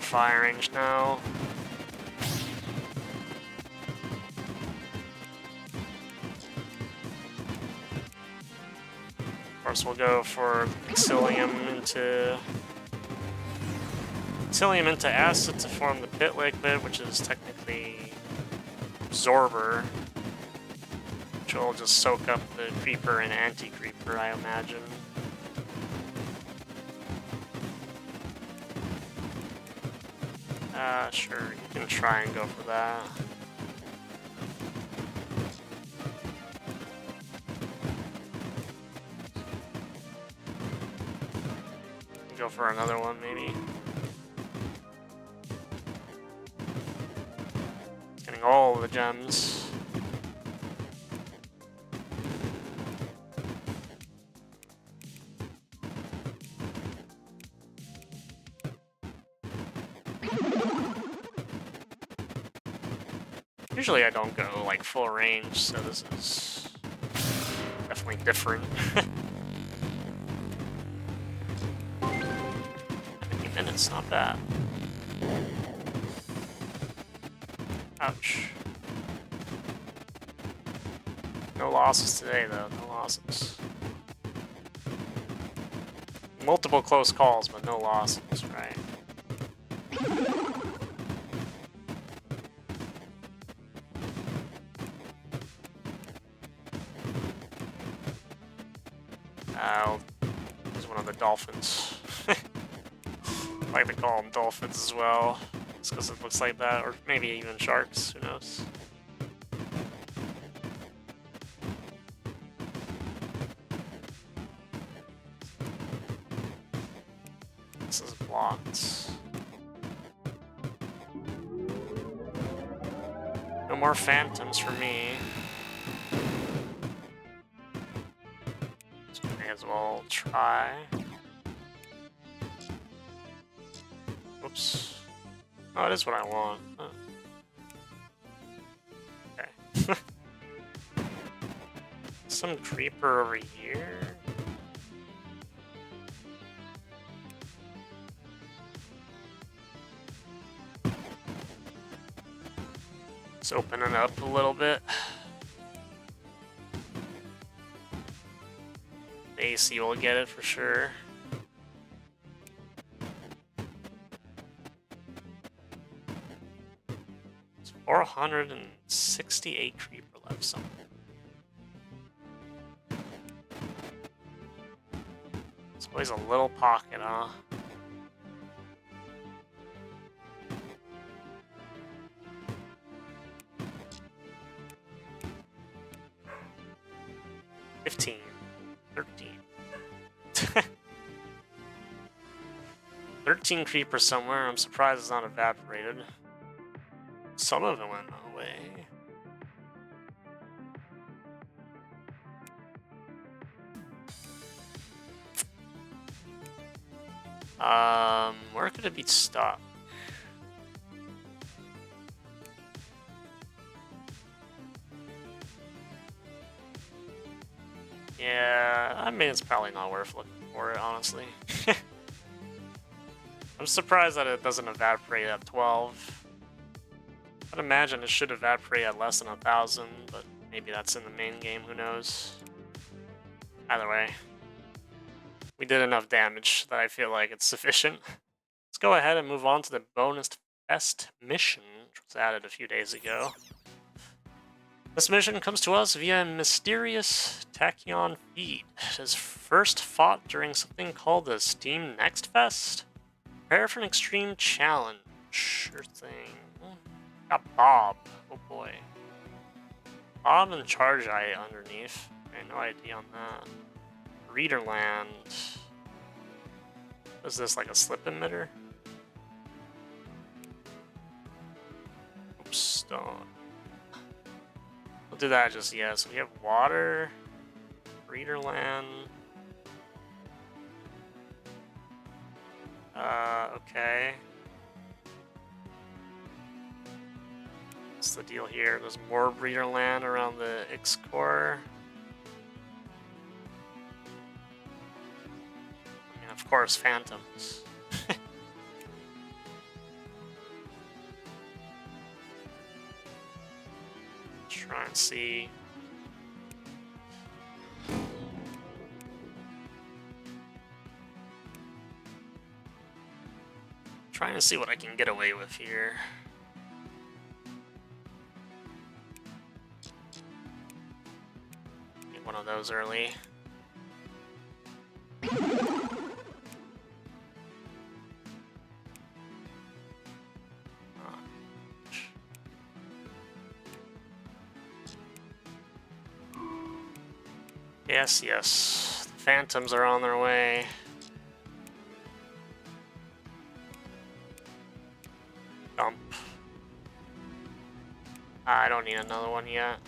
Fire range now. course, we'll go for Psyllium into acid to form the pit liquid, which is technically absorber, which will just soak up the creeper and anti-creeper, I imagine. Sure, you can try and go for that. Go for another one, maybe. Getting all the gems. Usually I don't go like full range, so this is definitely different. 50 minutes, not bad. Ouch. No losses today, though. No losses. Multiple close calls, but no losses, right? Here's one of the dolphins. I like to call them dolphins as well, just because it looks like that, or maybe even sharks, who knows? This is blocked. No more phantoms for me. So may as well try. Oops. Oh, it is what I want. Huh. Okay. Some creeper over here. Let's open it up a little bit. The AC will get it for sure. It's 468 creeper left somewhere. It's always a little pocket, huh? $15, $13. 13 creepers somewhere. I'm surprised it's not evaporated. Some of it went away. Where could it be stuck? Yeah, I mean, it's probably not worth looking for it, honestly. I'm surprised that it doesn't evaporate at 12. I'd imagine it should evaporate at less than 1,000, but maybe that's in the main game, who knows. Either way, we did enough damage that I feel like it's sufficient. Let's go ahead and move on to the bonus fest mission, which was added a few days ago. This mission comes to us via a mysterious tachyon feed. It is first fought during something called the Steam Next Fest. Prepare for an extreme challenge. Sure thing. Got Bob. Oh boy. Bob and Charge Eye underneath. I had no idea on that. Readerland. Is this like a slip emitter? Oops, stone. We'll do that just yet. So we have water, Readerland. Okay. What's the deal here? There's more Readerland around the IXE core. I mean, of course, phantoms. Try and see. Trying to see what I can get away with here. Get one of those early. Yes, yes. The phantoms are on their way. Dump. I don't need another one yet.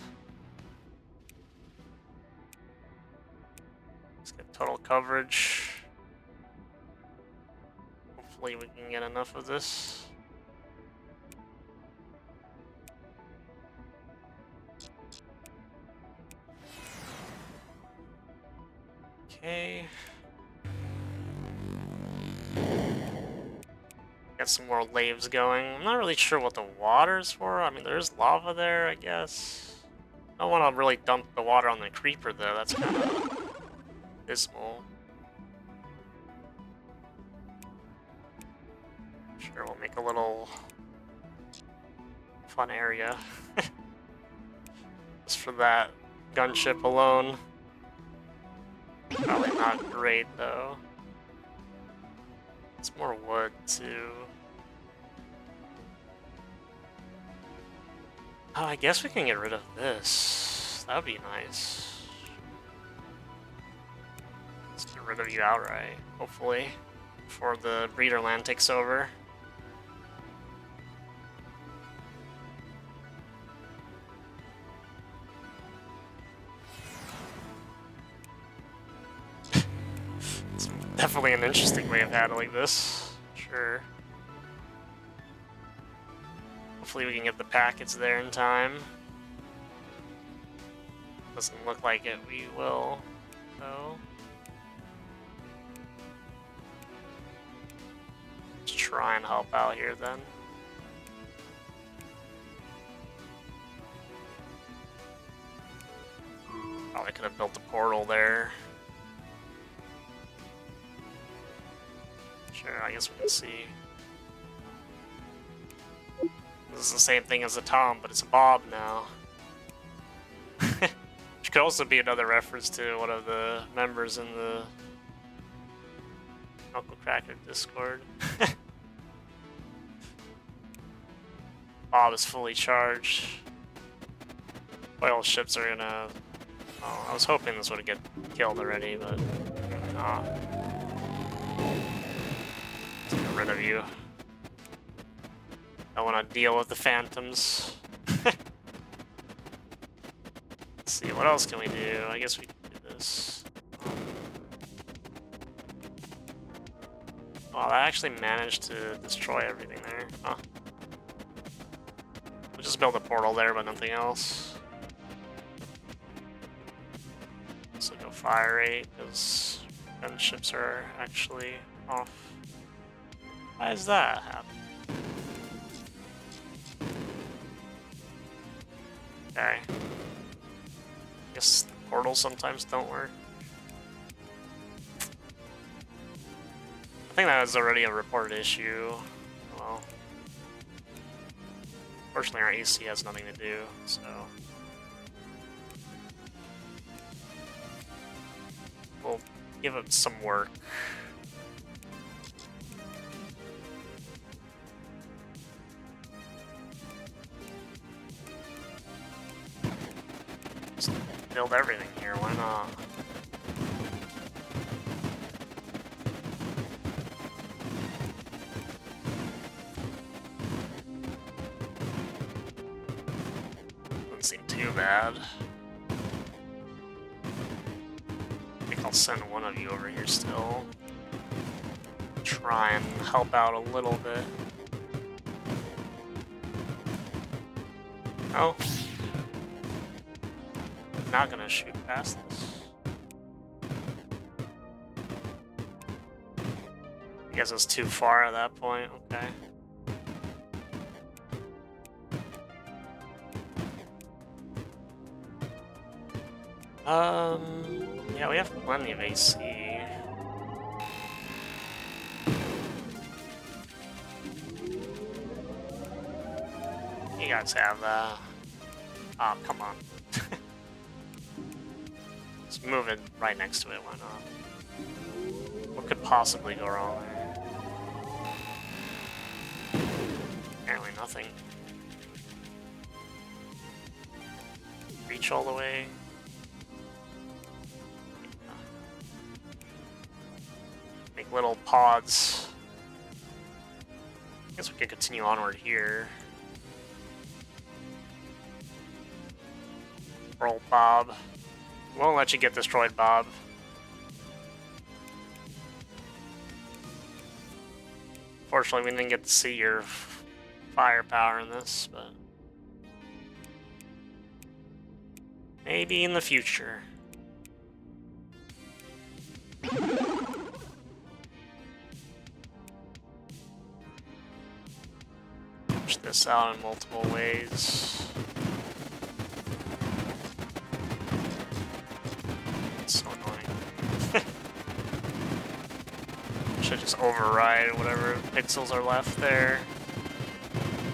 Let's get total coverage. Hopefully we can get enough of this. Okay. Got some more laves going. I'm not really sure what the water's for. I mean, there's lava there, I guess. I don't want to really dump the water on the creeper, though. That's kind of dismal. Sure, we'll make a little fun area. Just for that gunship alone. Probably not great, though. It's more wood, too. Oh, I guess we can get rid of this. That would be nice. Let's get rid of you outright, hopefully, before the breeder land takes over. It's definitely an interesting way of handling this. Sure. Hopefully we can get the packets there in time. Doesn't look like it. We will, though. Let's try and help out here, then. Probably could have built a portal there. Sure, I guess we can see. This is the same thing as a Tom, but it's a Bob now. Which could also be another reference to one of the members in the Uncle Cracker Discord. Bob is fully charged. Oil ships are gonna... Oh, I was hoping this would get killed already, but... Nah. Let's get rid of you. I want to deal with the phantoms. Let's see, what else can we do? I guess we can do this. Wow, that actually managed to destroy everything there. Huh. We'll just build a portal there, but nothing else. So go fire rate, because gunships are actually off. Why is that happening? Okay. Guess the portals sometimes don't work. I think that was already a reported issue. Well, fortunately our AC has nothing to do, so... We'll give it some work. Just build everything here, why not? Doesn't seem too bad. I think I'll send one of you over here still. Try and help out a little bit. Oh. Not gonna shoot past this. I guess it's too far at that point, okay. Yeah, we have plenty of AC. guys have that. Oh, come on. Just move it right next to it, why not? What could possibly go wrong there? Apparently nothing. Reach all the way. Make little pods. I guess we could continue onward here. Roll, Bob. Won't let you get destroyed, Bob. Fortunately, we didn't get to see your firepower in this, but maybe in the future. Push this out in multiple ways. It's so annoying. Should just override whatever pixels are left there.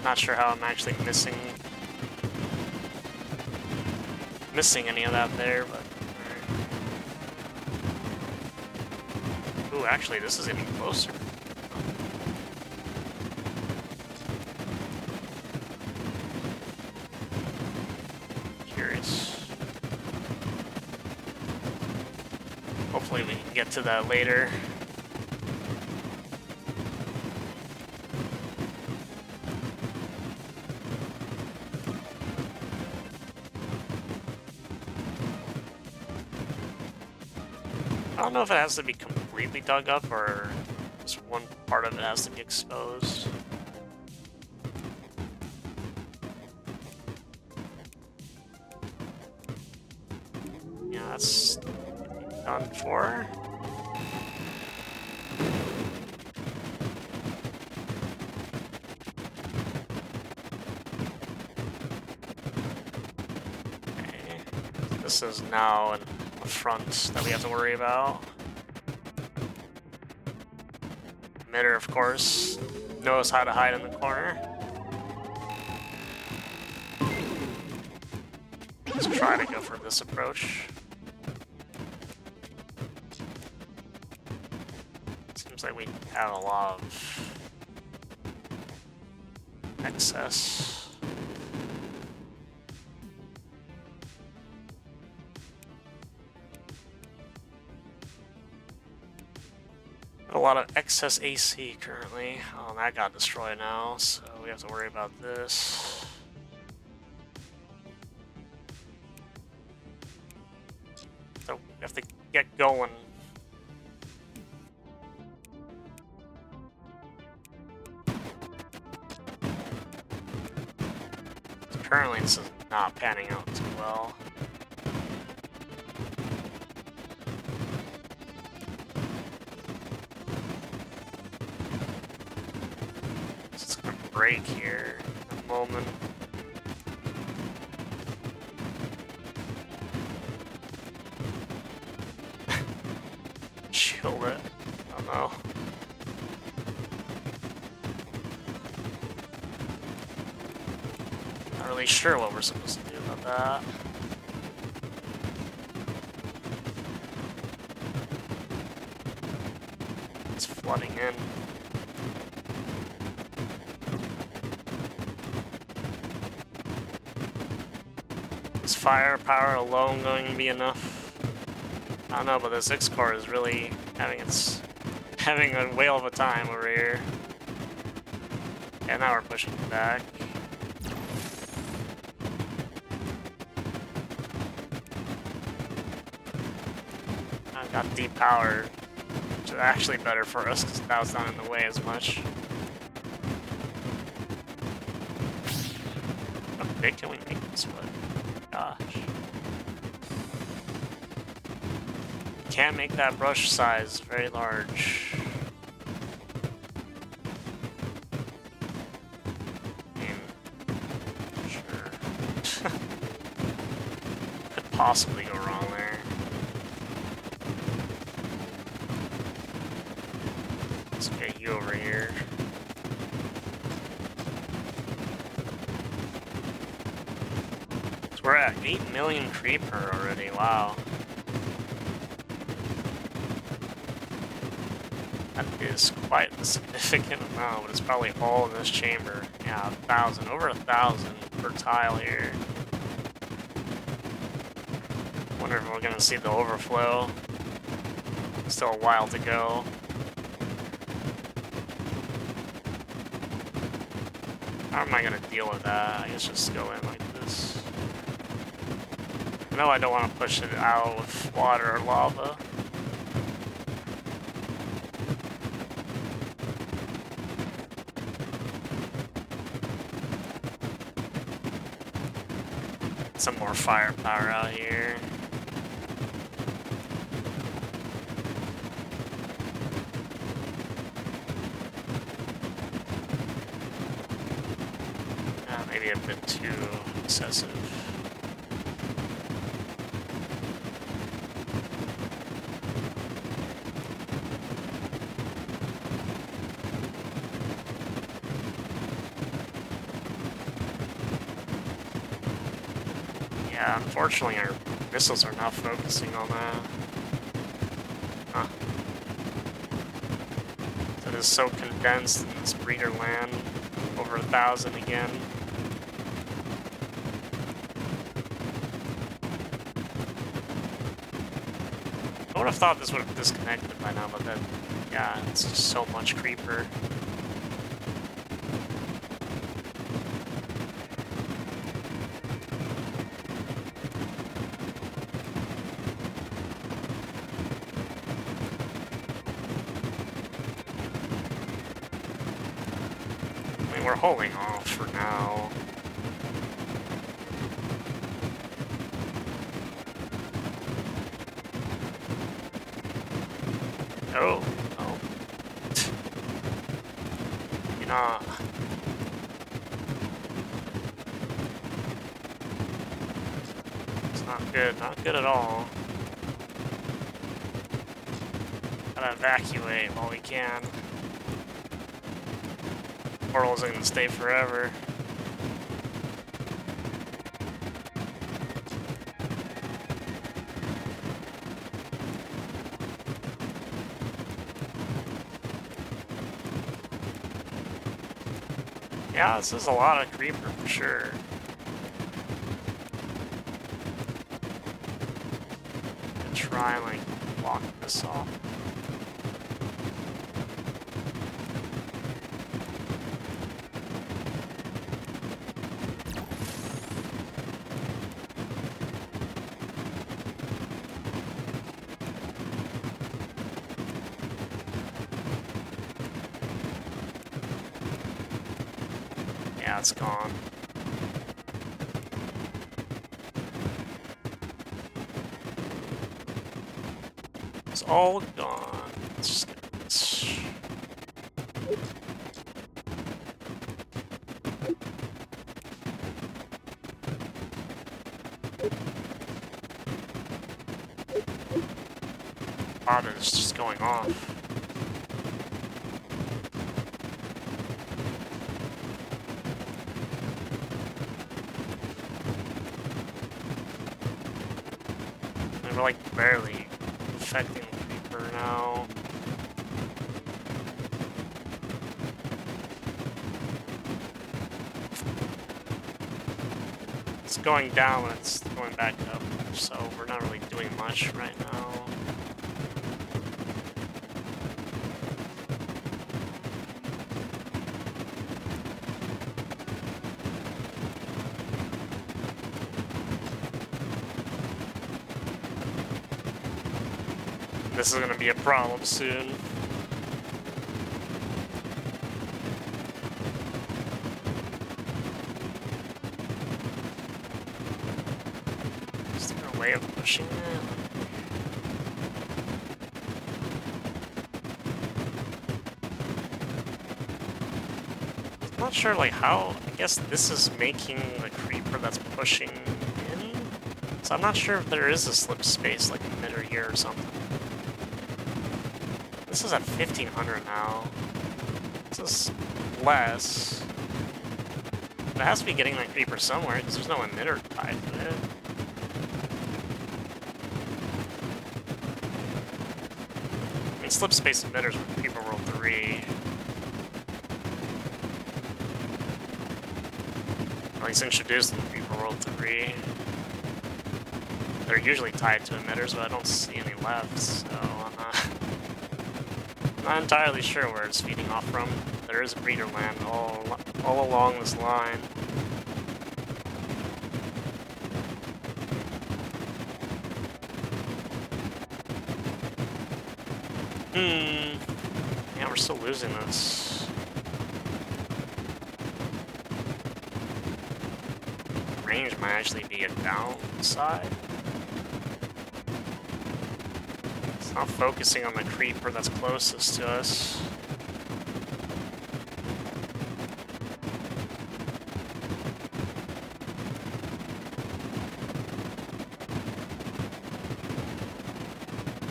Not sure how I'm actually missing any of that there, but alright. Ooh, actually, this is getting closer. Curious. Hopefully we can get to that later. I don't know if it has to be completely dug up or just one part of it has to be exposed. Yeah, that's done for. Okay. This is now an front that we have to worry about. Emitter, of course, knows how to hide in the corner. Let's try to go for this approach. Seems like we have a lot of excess. A lot of excess AC currently. Oh, that got destroyed now, so we have to worry about this. So we have to get going. Currently, this is not panning out too well. Break here in a moment. Shield it. I don't know. Not really sure what we're supposed to do about that. It's flooding in. Is firepower alone going to be enough? I don't know, but this X-Core is really having a whale of a time over here. And now we're pushing it back. I've got deep power, which is actually better for us because now it's not in the way as much. How big can we make this one? Gosh. Can't make that brush size very large. Sure. Could possibly go wrong there. Let's get you over here. We're at 8 million creeper already, wow. That is quite a significant amount, but it's probably all in this chamber. Yeah, 1,000, over 1,000 per tile here. Wonder if we're gonna see the overflow. Still a while to go. How am I gonna deal with that? I guess just go in like this. I know I don't want to push it out with water or lava. Some more firepower out here. Maybe a bit too excessive. Yeah, unfortunately our missiles are not focusing on that. Huh. So it is so condensed in this breeder land. Over 1,000 again. I would have thought this would have disconnected by now, but then, yeah, it's just so much creeper. I mean, we're holding off for now. Oh, oh. You're not. It's not good, not good at all. Gotta evacuate while we can. Portal isn't gonna stay forever. Yeah, this is a lot of creeper for sure. I'll try and like block this off. Yeah, it's gone. It's all gone. Let's just get this. Pod is just going off. We're like barely affecting creeper now. It's going down and it's going back up, so we're not really doing much right now. This is going to be a problem soon. Is there a way of pushing it? I'm not sure, like, how... I guess this is making the creeper that's pushing in? So I'm not sure if there is a slip space, like, emitter here or something. This is at 1,500 now. This is less. It has to be getting that creeper somewhere, because there's no emitter tied to it. I mean, slip space emitters with Creeper World 3. At least introduced in Creeper World 3. They're usually tied to emitters, but I don't see any left, so I'm not entirely sure where it's feeding off from. There is a breeder land all along this line. Yeah, we're still losing this. Range might actually be a downside. It's not focusing on the creeper that's closest to us.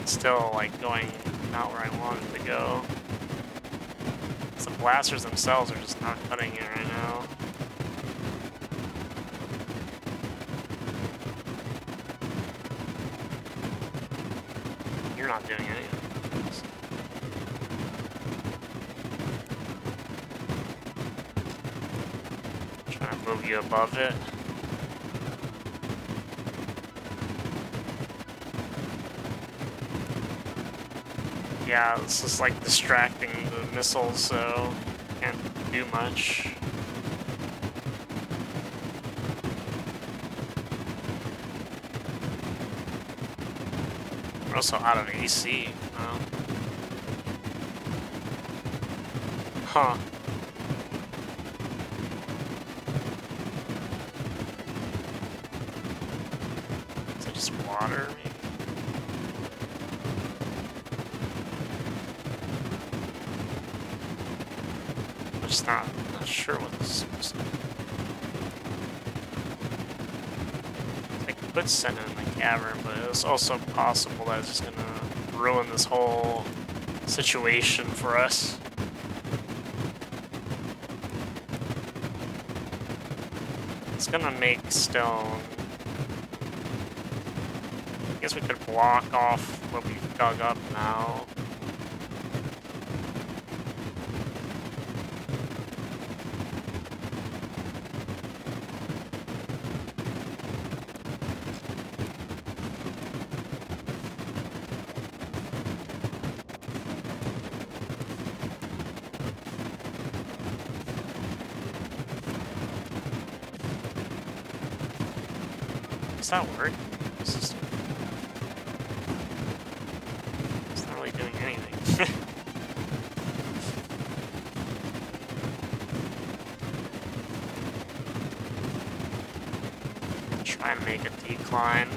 It's still, like, going not where I wanted to go. The blasters themselves are just not cutting it right now. You're not doing anything. Trying to move you above it. Yeah, this is like distracting the missiles, so can't do much. We're also out of AC. Huh. Is it just water, maybe? I'm just not sure what this is supposed to be. I could send it in the cavern, but it's also possible that it's just gonna ruin this whole situation for us. It's gonna make stone. I guess we could block off what we've dug up now. Does that work? It's not really doing anything. Try and make a decline.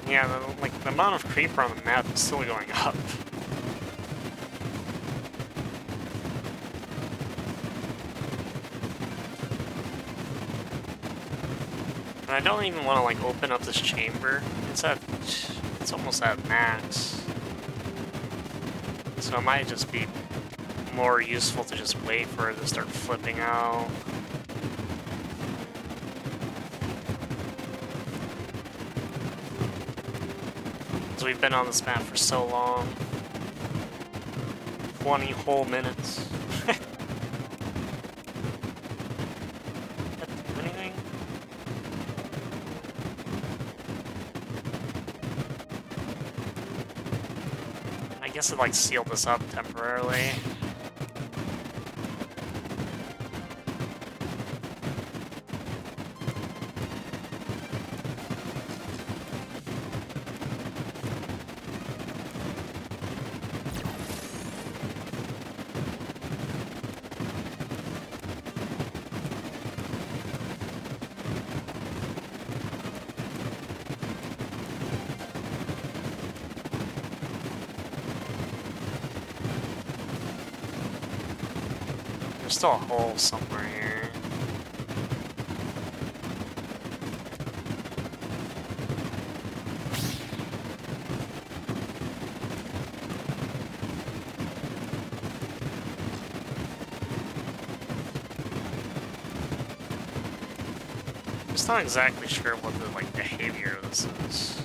Yeah, the amount of creeper on the map is still going up. And I don't even want to like open up this chamber. It's almost at max. So it might just be more useful to just wait for it to start flipping out. We've been on this map for so long. 20 whole minutes. Anything? I guess it like sealed this up temporarily. still a hole somewhere here. Just not exactly sure what the behavior of this is.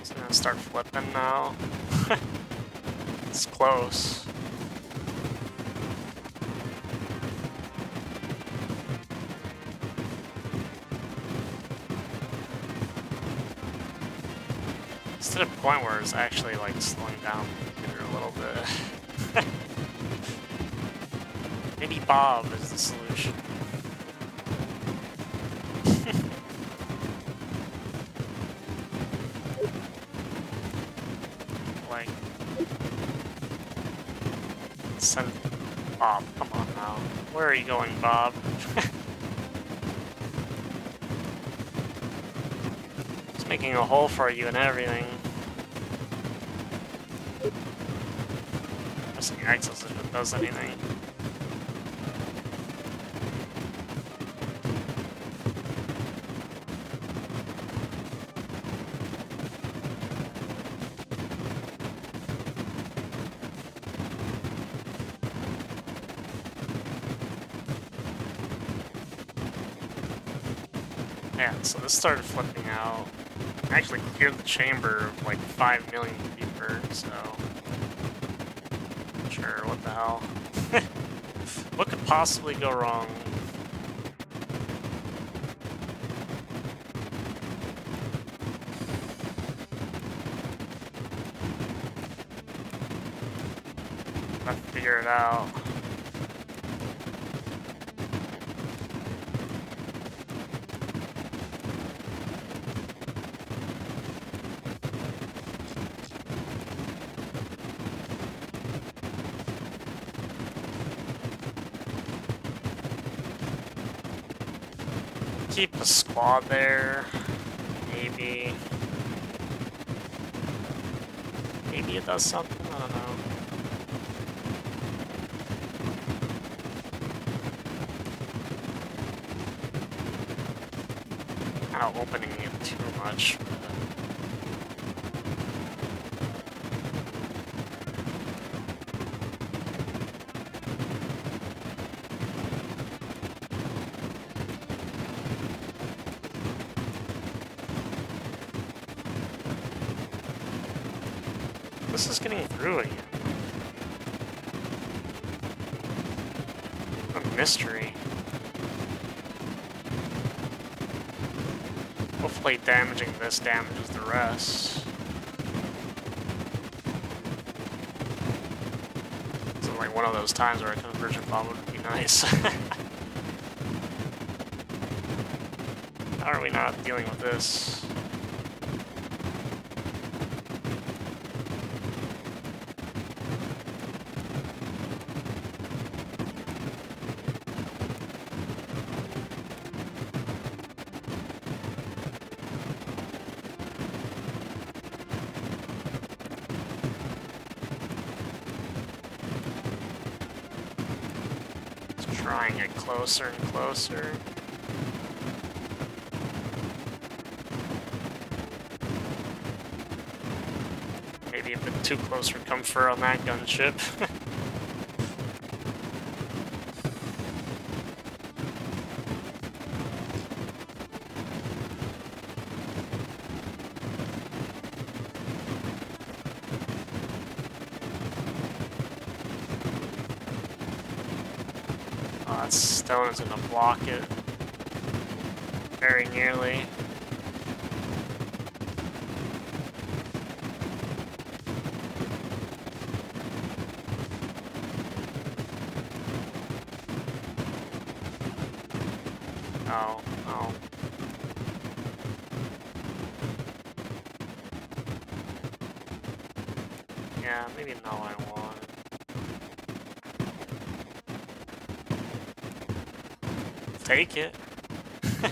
It's gonna start flipping now. It's close. It's to the point where it's actually slowing down here a little bit. Maybe Bob is the solution. Send Bob, come on now. Where are you going, Bob? It's making a hole for you and everything. Pressing X as if it does anything. Yeah, so this started flipping out. I actually cleared the chamber of 5 million deeper, so... Sure, what the hell. What could possibly go wrong? I have to figure it out. Keep a squad there, maybe. Maybe it does something, I don't know. Kind of opening it too much. This is getting through again. A mystery. Hopefully damaging this damages the rest. This is one of those times where a conversion bomb would be nice. How are we not dealing with this? Trying it closer and closer. Maybe a bit too close for comfort on that gunship. That stone is gonna block it very nearly. Oh, oh. Yeah, maybe not what I want. take it. Yeah.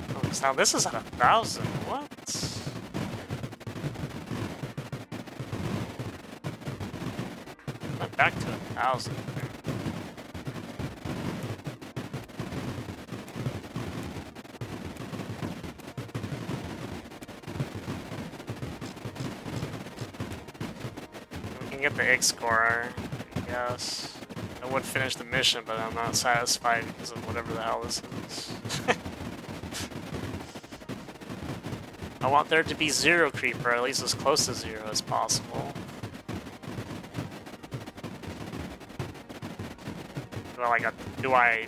Oh, 'cause now this is at 1,000. What? Went back to 1,000. We can get the IXE score, I guess. I would finish the mission, but I'm not satisfied because of whatever the hell this is. I want there to be 0 creep, or at least as close to 0 as possible. Do I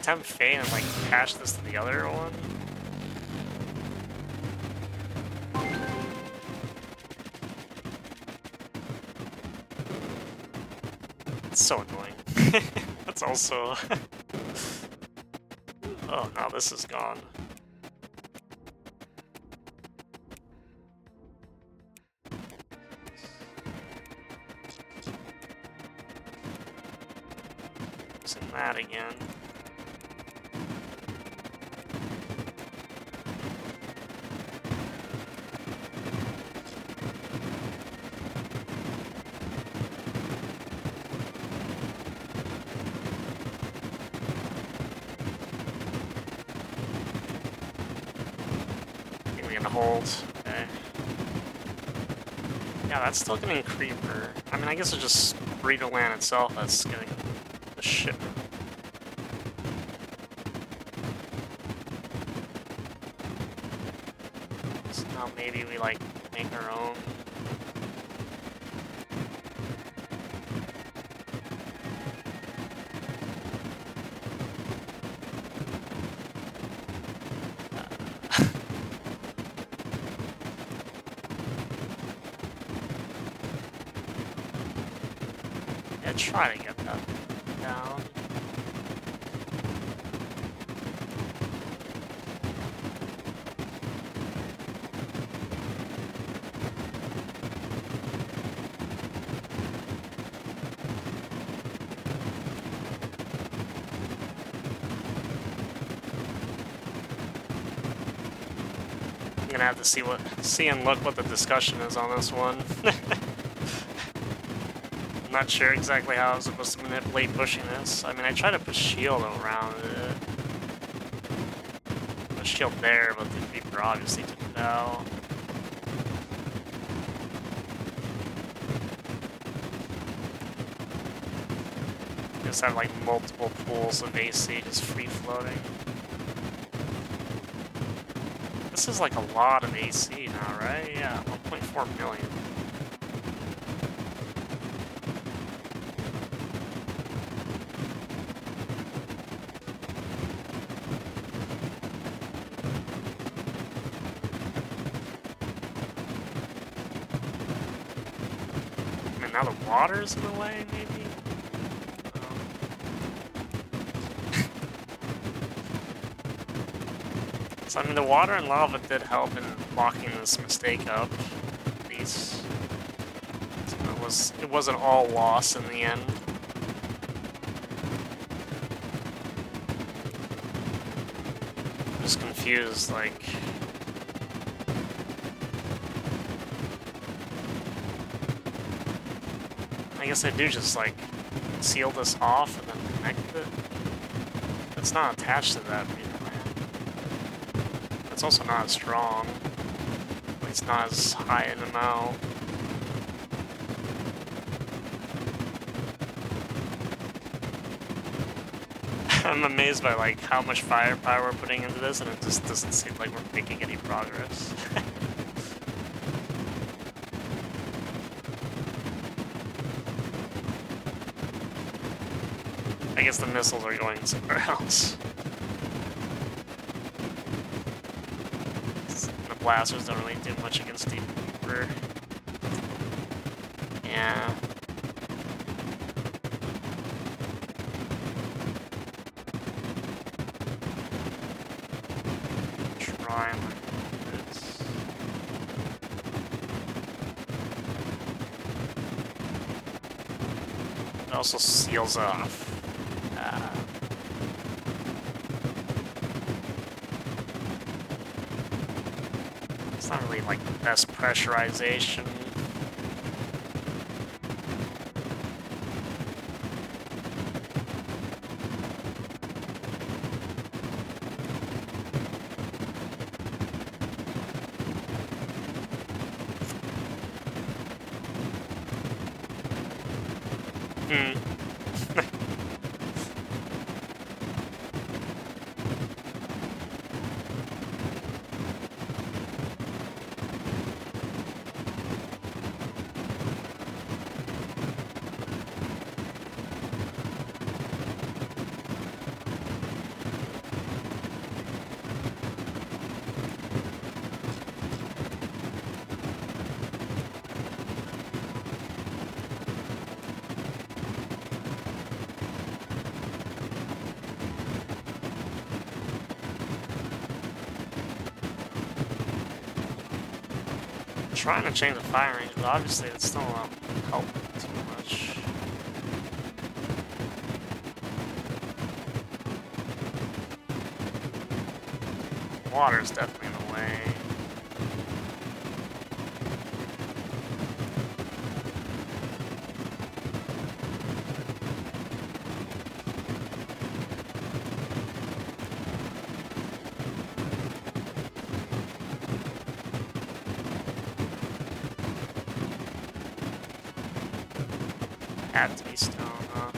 tempt fate and like cash this to the other one? It's so annoying. That's also... Oh, now this is gone. Using that again. Hold. Okay. Yeah, that's still getting creeper. I mean, I guess it's just burrito land itself that's getting the shipment. So now maybe we like make our own. Try to get that down. I'm gonna have to see and look what the discussion is on this one. I'm not sure exactly how I'm supposed to manipulate pushing this. I mean, I try to put shield around it. Put shield there, but the creeper obviously took it out. Just have like multiple pools of AC just free floating. This is like a lot of AC now, right? Yeah, 1.4 million. Now the water's in the way, maybe? So, I mean, the water and lava did help in locking this mistake up, at least. So it wasn't all lost in the end. I'm just confused, like... I guess I do just, like, seal this off and then connect it. It's not attached to that burrito land. It's also not as strong. It's not as high in amount. I'm amazed by, like, how much firepower we're putting into this, and it just doesn't seem like we're making any progress. I guess the missiles are going somewhere else. The blasters don't really do much against Deep Reaper. Yeah. line like this. It also seals off. It's not really like the best pressurization. Trying to change the fire range, but obviously it's still not helping too much. Water's definitely in the way. Had to be stone, huh?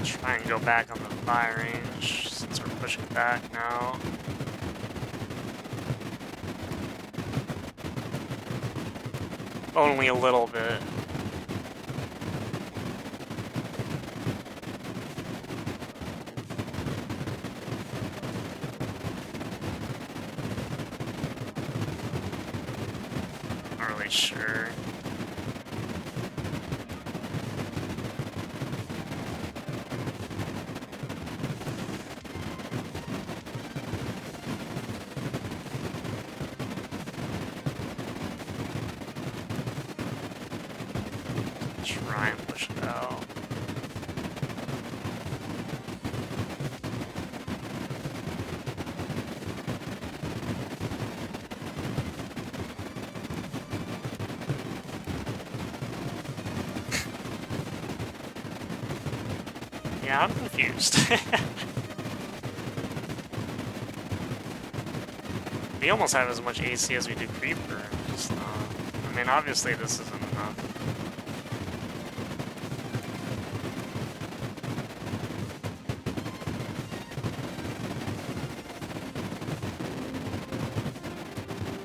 Try and go back on the fire range since we're pushing back now. Only a little bit. Not really sure. Try and push it out. Yeah, I'm confused. We almost have as much AC as we do Creeper. Just not. I mean, obviously this isn't enough.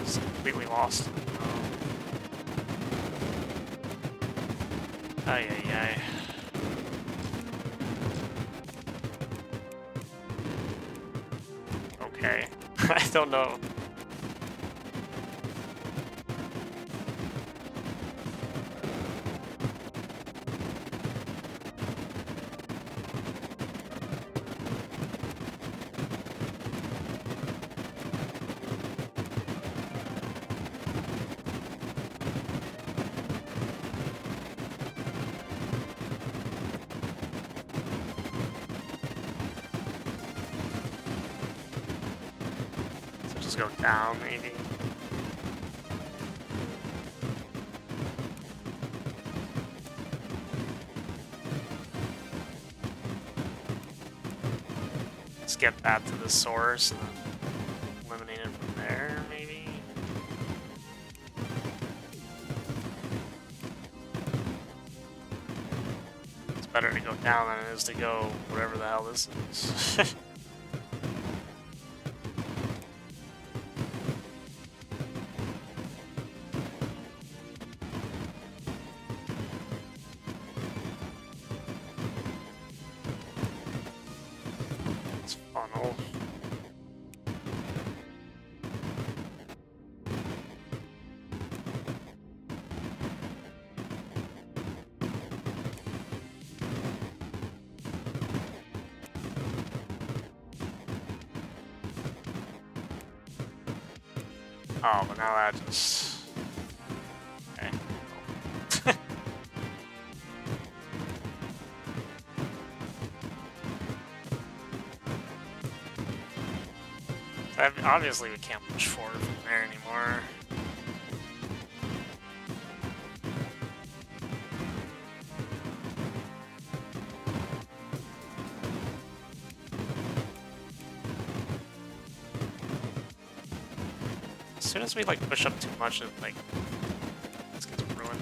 Just completely lost it. Ay, ay, ay. Okay. I don't know. Just go down, maybe. Let's get back to the source and then eliminate it from there, maybe. It's better to go down than it is to go whatever the hell this is. Funnel. Oh, but now that just... Okay. Obviously, we can't push forward from there anymore. As soon as we like push up too much, it like this gets ruined.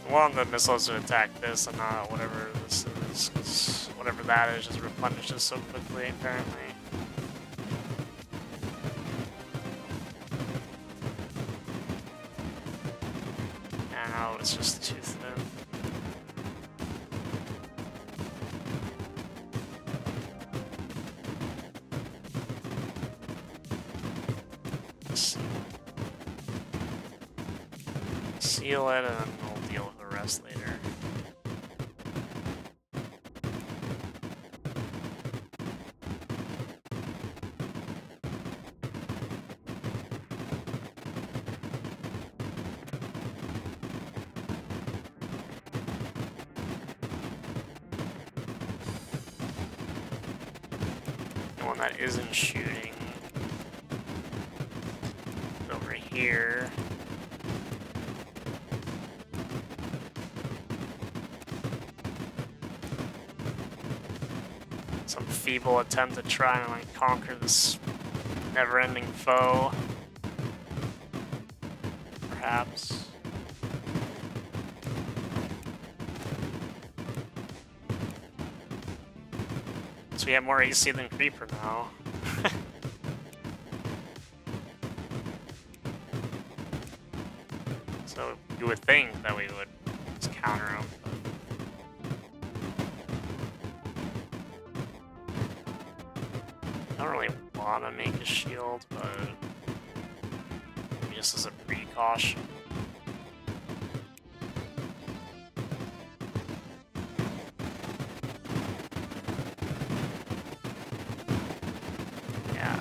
I want the missiles to attack this and not whatever this is, 'cause whatever that is just replenishes so quickly, apparently. Yeah, no, it's just too thin. Seal it and then we'll deal with the rest later. The one that isn't shooting is over here. Some feeble attempt to try and like conquer this never-ending foe. Perhaps. So we have more AC than Creeper now. So you would think that we would just counter him. I don't really want to make a shield, but maybe just as a precaution. Yeah.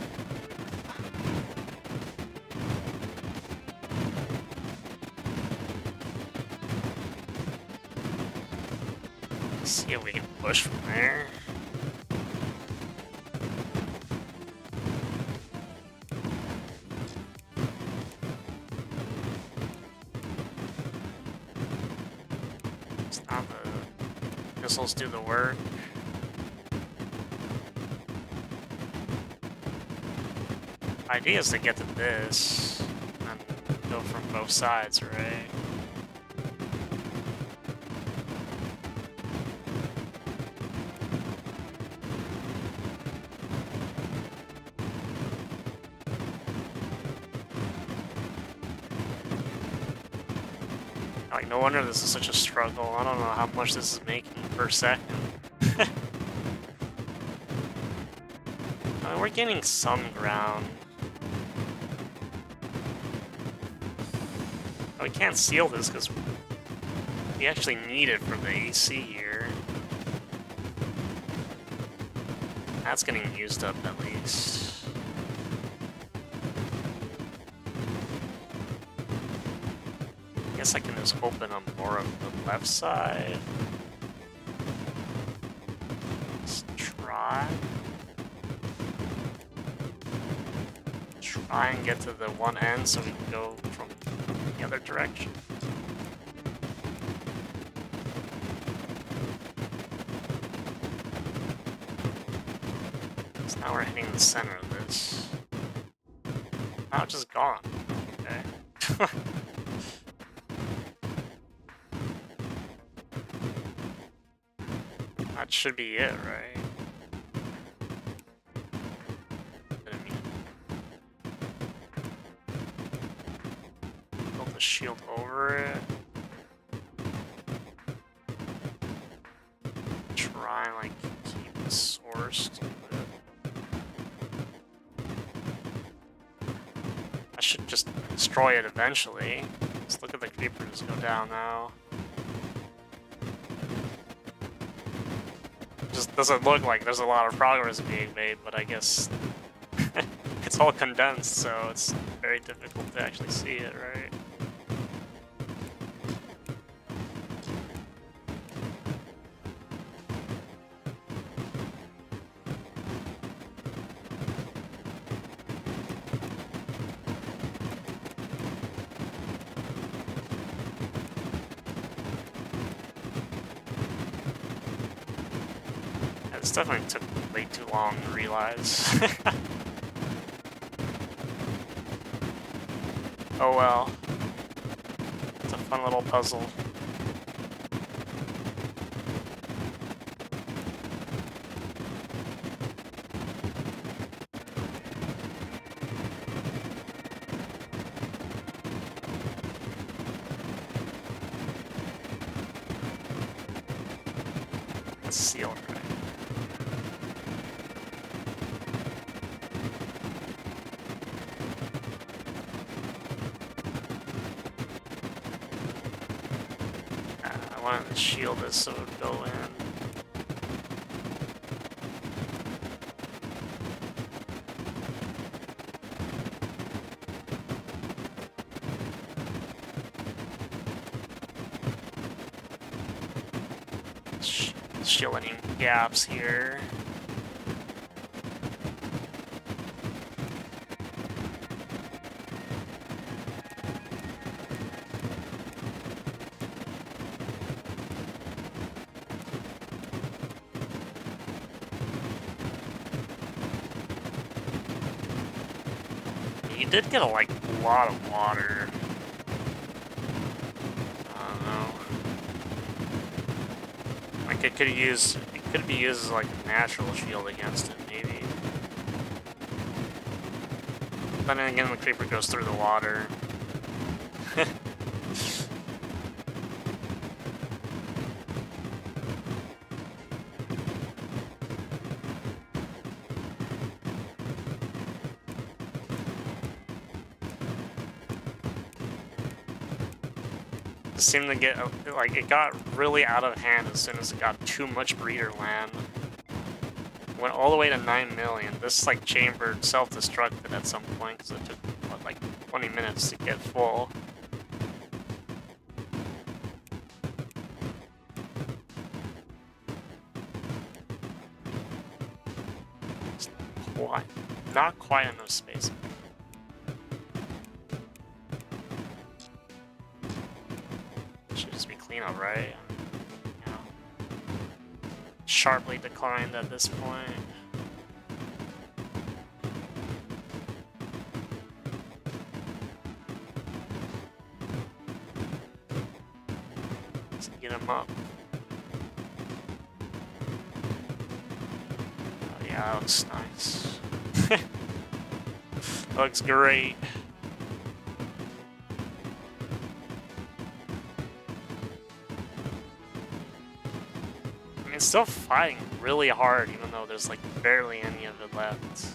Let's see if we can push from there. Missiles do the work. Idea is to get to this and go from both sides, right? Like, no wonder this is such a struggle. I don't know how much this is making per second. I mean, we're gaining some ground. We can't seal this because we actually need it for the AC here. That's getting used up at least. I guess I can just open up more of the left side. Let's try. Try and get to the one end so we can go from the other direction. So now we're hitting the center of this. Oh, it's just gone. Okay. That should be it, right? Build the shield over it. Try and like keep the source to it. I should just destroy it eventually. Let's look at the creepers go down now. Just doesn't look like there's a lot of progress being made, but I guess it's it's all condensed, so it's very difficult to actually see it, right? Yeah, this definitely took way too long to realize. Oh well, it's a fun little puzzle. It's sealed, right? I wanted to shield this so it would go in. Shield any gaps here. You did get a lot of water. I don't know. Like it could be used as like a natural shield against it, maybe. But then again, the creeper goes through the water. It seemed to get like it got really out of hand as soon as it got too much breeder land. Went all the way to 9 million. This like chamber self-destructed at some point because it took what, like 20 minutes to get full. It's not quite enough space. Should just be clean up, right? You know, sharply declined at this point. Let's get him up. Oh yeah, that looks nice. Looks great. I mean, it's still fighting really hard, even though there's like barely any of it left.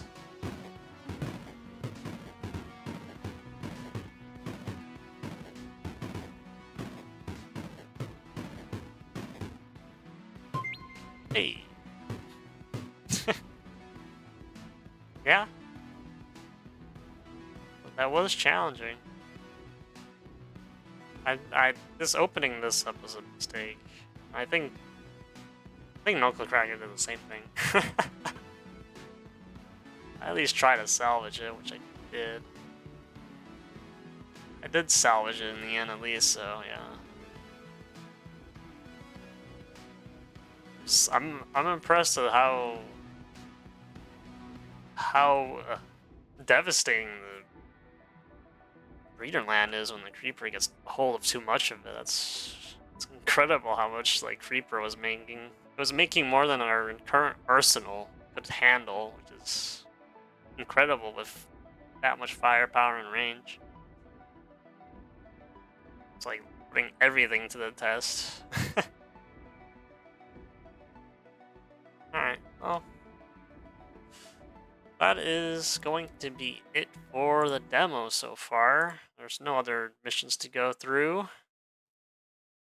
Hey. Yeah. That was challenging. This opening this up was a mistake. I think Knuckle Cracker did the same thing. I at least try to salvage it, which I did. I did salvage it in the end at least, so yeah. I'm impressed at how devastating the breeder land is when the creeper gets a hold of too much of it. It's incredible how much like creeper was making. It was making more than our current arsenal could handle, which is incredible with that much firepower and range. It's like putting everything to the test. Alright, well, that is going to be it for the demo so far. There's no other missions to go through.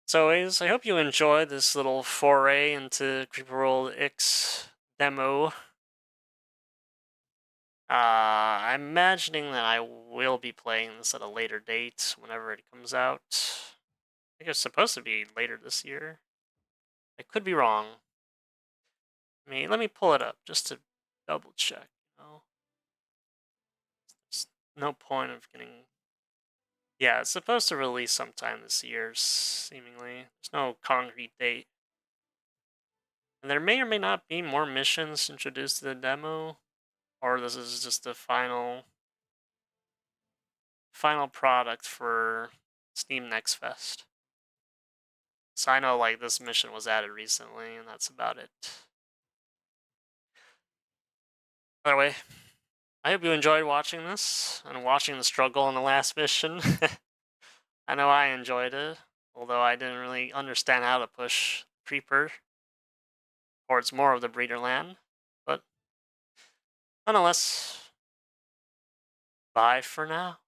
So anyways, I hope you enjoyed this little foray into World IXE demo. I'm imagining that I will be playing this at a later date whenever it comes out. I think it's supposed to be later this year. I could be wrong. Let me pull it up just to double check. There's no point of getting. Yeah, it's supposed to release sometime this year, seemingly. There's no concrete date. And there may or may not be more missions introduced to the demo, or this is just the final product for Steam Next Fest. So I know like this mission was added recently, and that's about it. By the way, I hope you enjoyed watching this and watching the struggle in the last mission. I know I enjoyed it, although I didn't really understand how to push Creeper towards more of the breeder land. But nonetheless, bye for now.